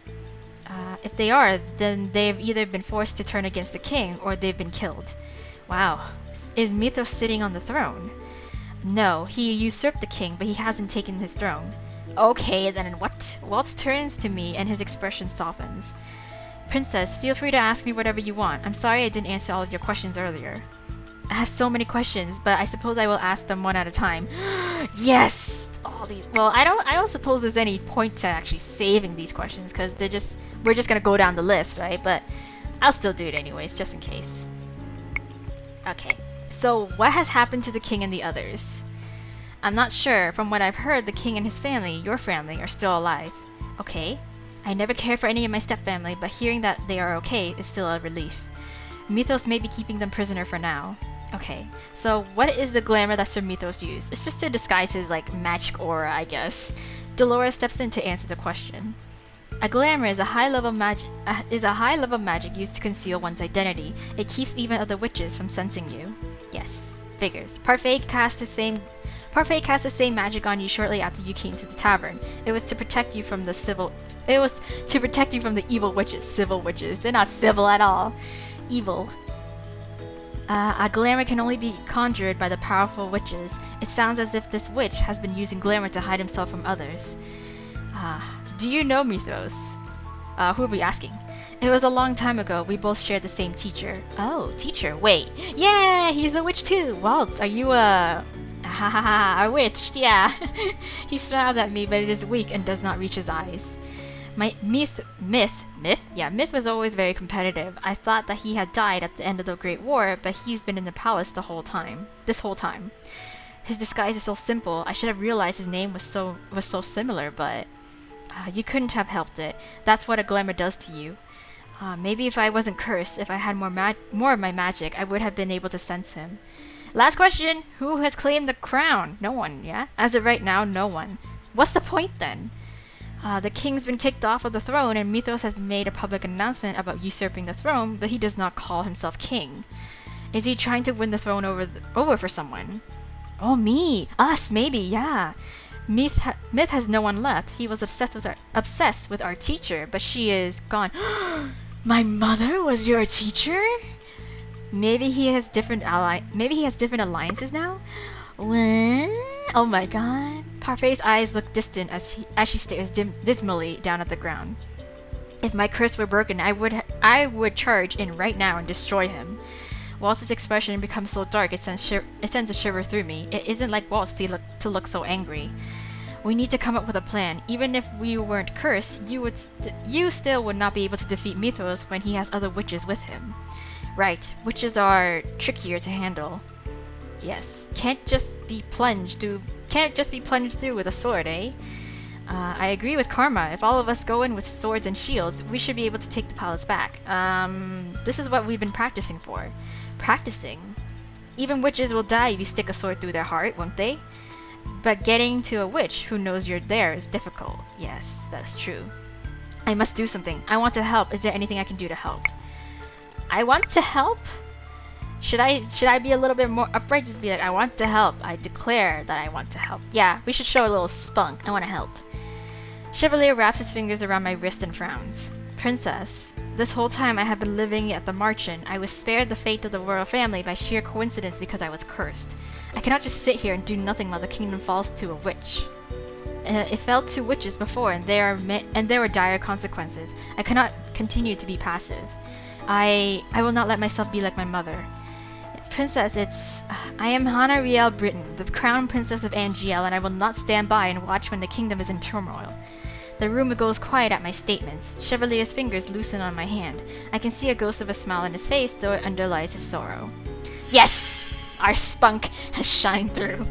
If they are, then they've either been forced to turn against the king or they've been killed. Wow. Is Mythos sitting on the throne? No, he usurped the king, but he hasn't taken his throne. Okay, then what? Waltz turns to me and his expression softens. Princess, feel free to ask me whatever you want. I'm sorry I didn't answer all of your questions earlier. I have so many questions, but I suppose I will ask them one at a time. Yes! All these. Well, I don't suppose there's any point to actually saving these questions, because we're just gonna go down the list, right? But I'll still do it anyways, just in case. Okay, so what has happened to the king and the others? I'm not sure. From what I've heard, the king and his family, your family, are still alive. Okay. I never cared for any of my stepfamily, but hearing that they are okay is still a relief. Mythos may be keeping them prisoner for now. Okay, so what is the glamour that Sir Mythos used? It's just to disguise his, magic aura, I guess. Dolores steps in to answer the question. A glamour is a high-level magic used to conceal one's identity. It keeps even other witches from sensing you. Yes, figures. Parfait cast the same magic on you shortly after you came to the tavern. It was to protect you from the evil witches. Civil witches. They're not civil at all. Evil. A glamour can only be conjured by the powerful witches. It sounds as if this witch has been using glamour to hide himself from others. Do you know Mythos? Who are we asking? It was a long time ago. We both shared the same teacher. Oh, teacher. Wait. Yeah, he's a witch too. Waltz, are you a witch? Yeah. He smiles at me, but it is weak and does not reach his eyes. My Myth was always very competitive. I thought that he had died at the end of the Great War, but he's been in the palace this whole time. His disguise is so simple. I should have realized his name was so similar, but you couldn't have helped it. That's what a glamour does to you. Maybe if I wasn't cursed, if I had more of my magic, I would have been able to sense him. Last question. Who has claimed the crown? No one, yeah? As of right now, no one. What's the point then? The king's been kicked off of the throne, and Mythos has made a public announcement about usurping the throne, but he does not call himself king. Is he trying to win the throne over for someone? Oh, me! Us, maybe, yeah. Myth has no one left. He was obsessed with our teacher, but she is gone. My mother was your teacher? Maybe he has different alliances now? What? Oh my god. Parfait's eyes look distant as she stares dismally down at the ground. If my curse were broken, I would charge in right now and destroy him. Waltz's expression becomes so dark it sends a shiver through me. It isn't like Waltz to look so angry. We need to come up with a plan. Even if we weren't cursed, you still would not be able to defeat Mythos when he has other witches with him. Right, witches are trickier to handle. Yes, can't just be plunged through with a sword, eh? I agree with Karma. If all of us go in with swords and shields, we should be able to take the palace back. This is what we've been practicing for. Practicing? Even witches will die if you stick a sword through their heart, won't they? But getting to a witch who knows you're there is difficult. Yes, that's true. I must do something. I want to help. Is there anything I can do to help? I want to help? Should I be a little bit more upright? Just be like, I want to help. I declare that I want to help. Yeah, we should show a little spunk. I want to help. Chevalier wraps his fingers around my wrist and frowns. Princess, this whole time I have been living at the Marchen. I was spared the fate of the royal family by sheer coincidence because I was cursed. I cannot just sit here and do nothing while the kingdom falls to a witch. It fell to witches before, and there were dire consequences. I cannot continue to be passive. I will not let myself be like my mother. Princess, I am Hannah Riel Britton, the crown princess of Angiel, and I will not stand by and watch when the kingdom is in turmoil. The room goes quiet at my statements. Chevalier's fingers loosen on my hand. I can see a ghost of a smile on his face, though it underlies his sorrow. Yes! Our spunk has shined through.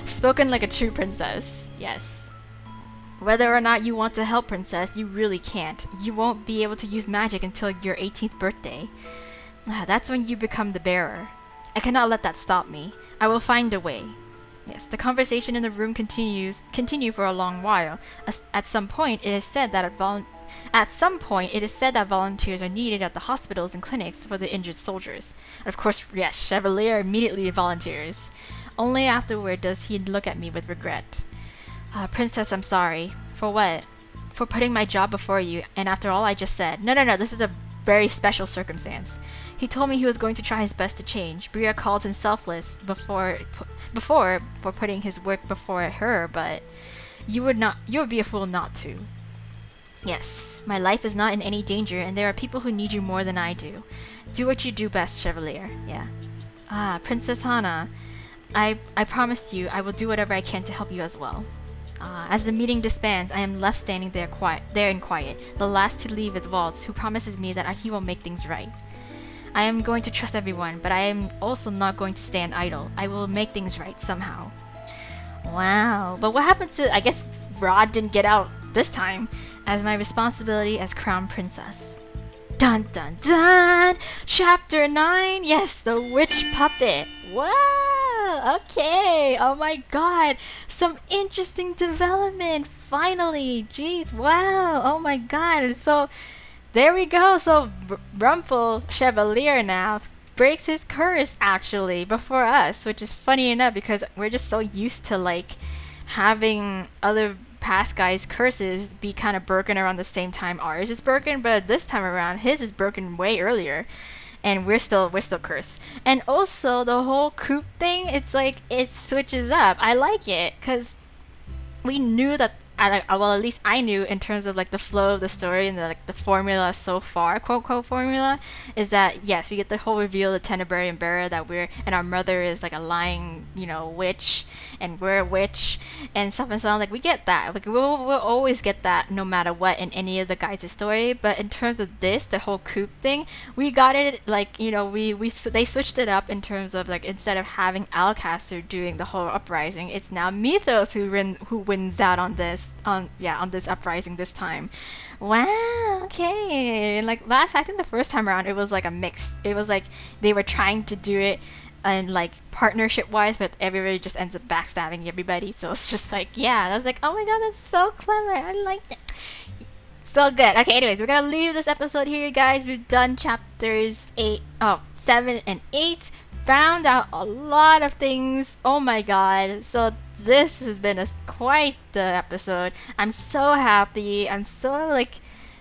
Spoken like a true princess. Yes. Whether or not you want to help, princess, you really can't. You won't be able to use magic until your 18th birthday. That's when you become the bearer. I cannot let that stop me. I will find a way. Yes, the conversation in the room continue for a long while. At some point, it is said that volunteers are needed at the hospitals and clinics for the injured soldiers. And of course, yes, Chevalier immediately volunteers. Only afterward does he look at me with regret. Princess, I'm sorry. For what? For putting my job before you, and after all I just said. No, this is a very special circumstance. He told me he was going to try his best to change. Bria called him selfless before for putting his work before her, but you would be a fool not to. Yes, my life is not in any danger, and there are people who need you more than I do. Do what you do best, Chevalier. Yeah. Princess Hannah, I promised you I will do whatever I can to help you as well. As the meeting disbands, I am left standing there in quiet, the last to leave is Waltz, who promises me that he will make things right. I am going to trust everyone, but I am also not going to stand idle. I will make things right somehow. Wow, but what happened to... I guess Rod didn't get out this time, as my responsibility as crown princess. Dun dun dun! Chapter 9! Yes, the witch puppet! Wow! Okay! Oh my god! Some interesting development! Finally! Jeez, wow! Oh my god! So... there we go. So Rumpel Chevalier now breaks his curse actually before us, which is funny enough because we're just so used to like having other past guys' curses be kind of broken around the same time ours is broken, but this time around his is broken way earlier, and we're still cursed. And also the whole COUPS thing, it's like it switches up. I like it because we knew that. Well, at least I knew in terms of like the flow of the story and the formula so far, quote quote formula, is that yes, we get the whole reveal of Tenebrae and Bria that our mother is like a lying, witch, and we're a witch and stuff and so on. Like we get that, like we'll always get that no matter what in any of the guys' story. But in terms of this, the whole COUPS thing, we got it like they switched it up in terms of like instead of having Alcaster doing the whole uprising, it's now Mythos who wins out on this. On this uprising this time. Wow, okay. And like I think the first time around it was like a mix. It was like they were trying to do it and like partnership wise, but everybody just ends up backstabbing everybody. So it's just like, yeah, I was like, oh my god, that's so clever. I like it. So good. Okay, anyways, we're gonna leave this episode here, guys. We've done chapters 7 and 8. Found out a lot of things. Oh my god. So this has been quite the episode. I'm so happy. I'm so like,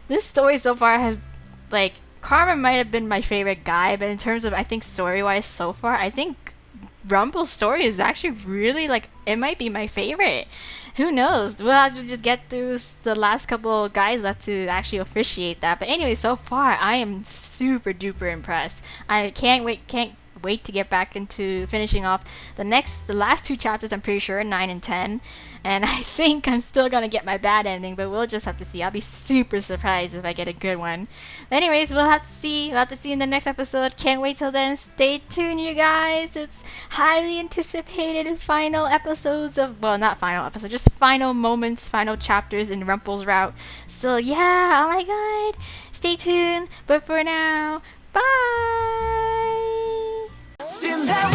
this story so far has like, Carmen might have been my favorite guy, but in terms of I think story-wise so far, I think Rumpel's story is actually really like, it might be my favorite. Who knows? We'll have to just get through the last couple of guys left to actually officiate that. But anyway, so far I am super duper impressed. I can't wait to get back into finishing off the last two chapters. I'm pretty sure 9 and 10, and I think I'm still gonna get my bad ending, but we'll just have to see. I'll be super surprised if I get a good one. But anyways, we'll have to see in the next episode. Can't wait till then. Stay tuned, you guys. It's highly anticipated final episodes of, well, not final episode, just final moments, final chapters in Rumpel's route. So yeah, oh my god, stay tuned. But for now, bye. Cinderella.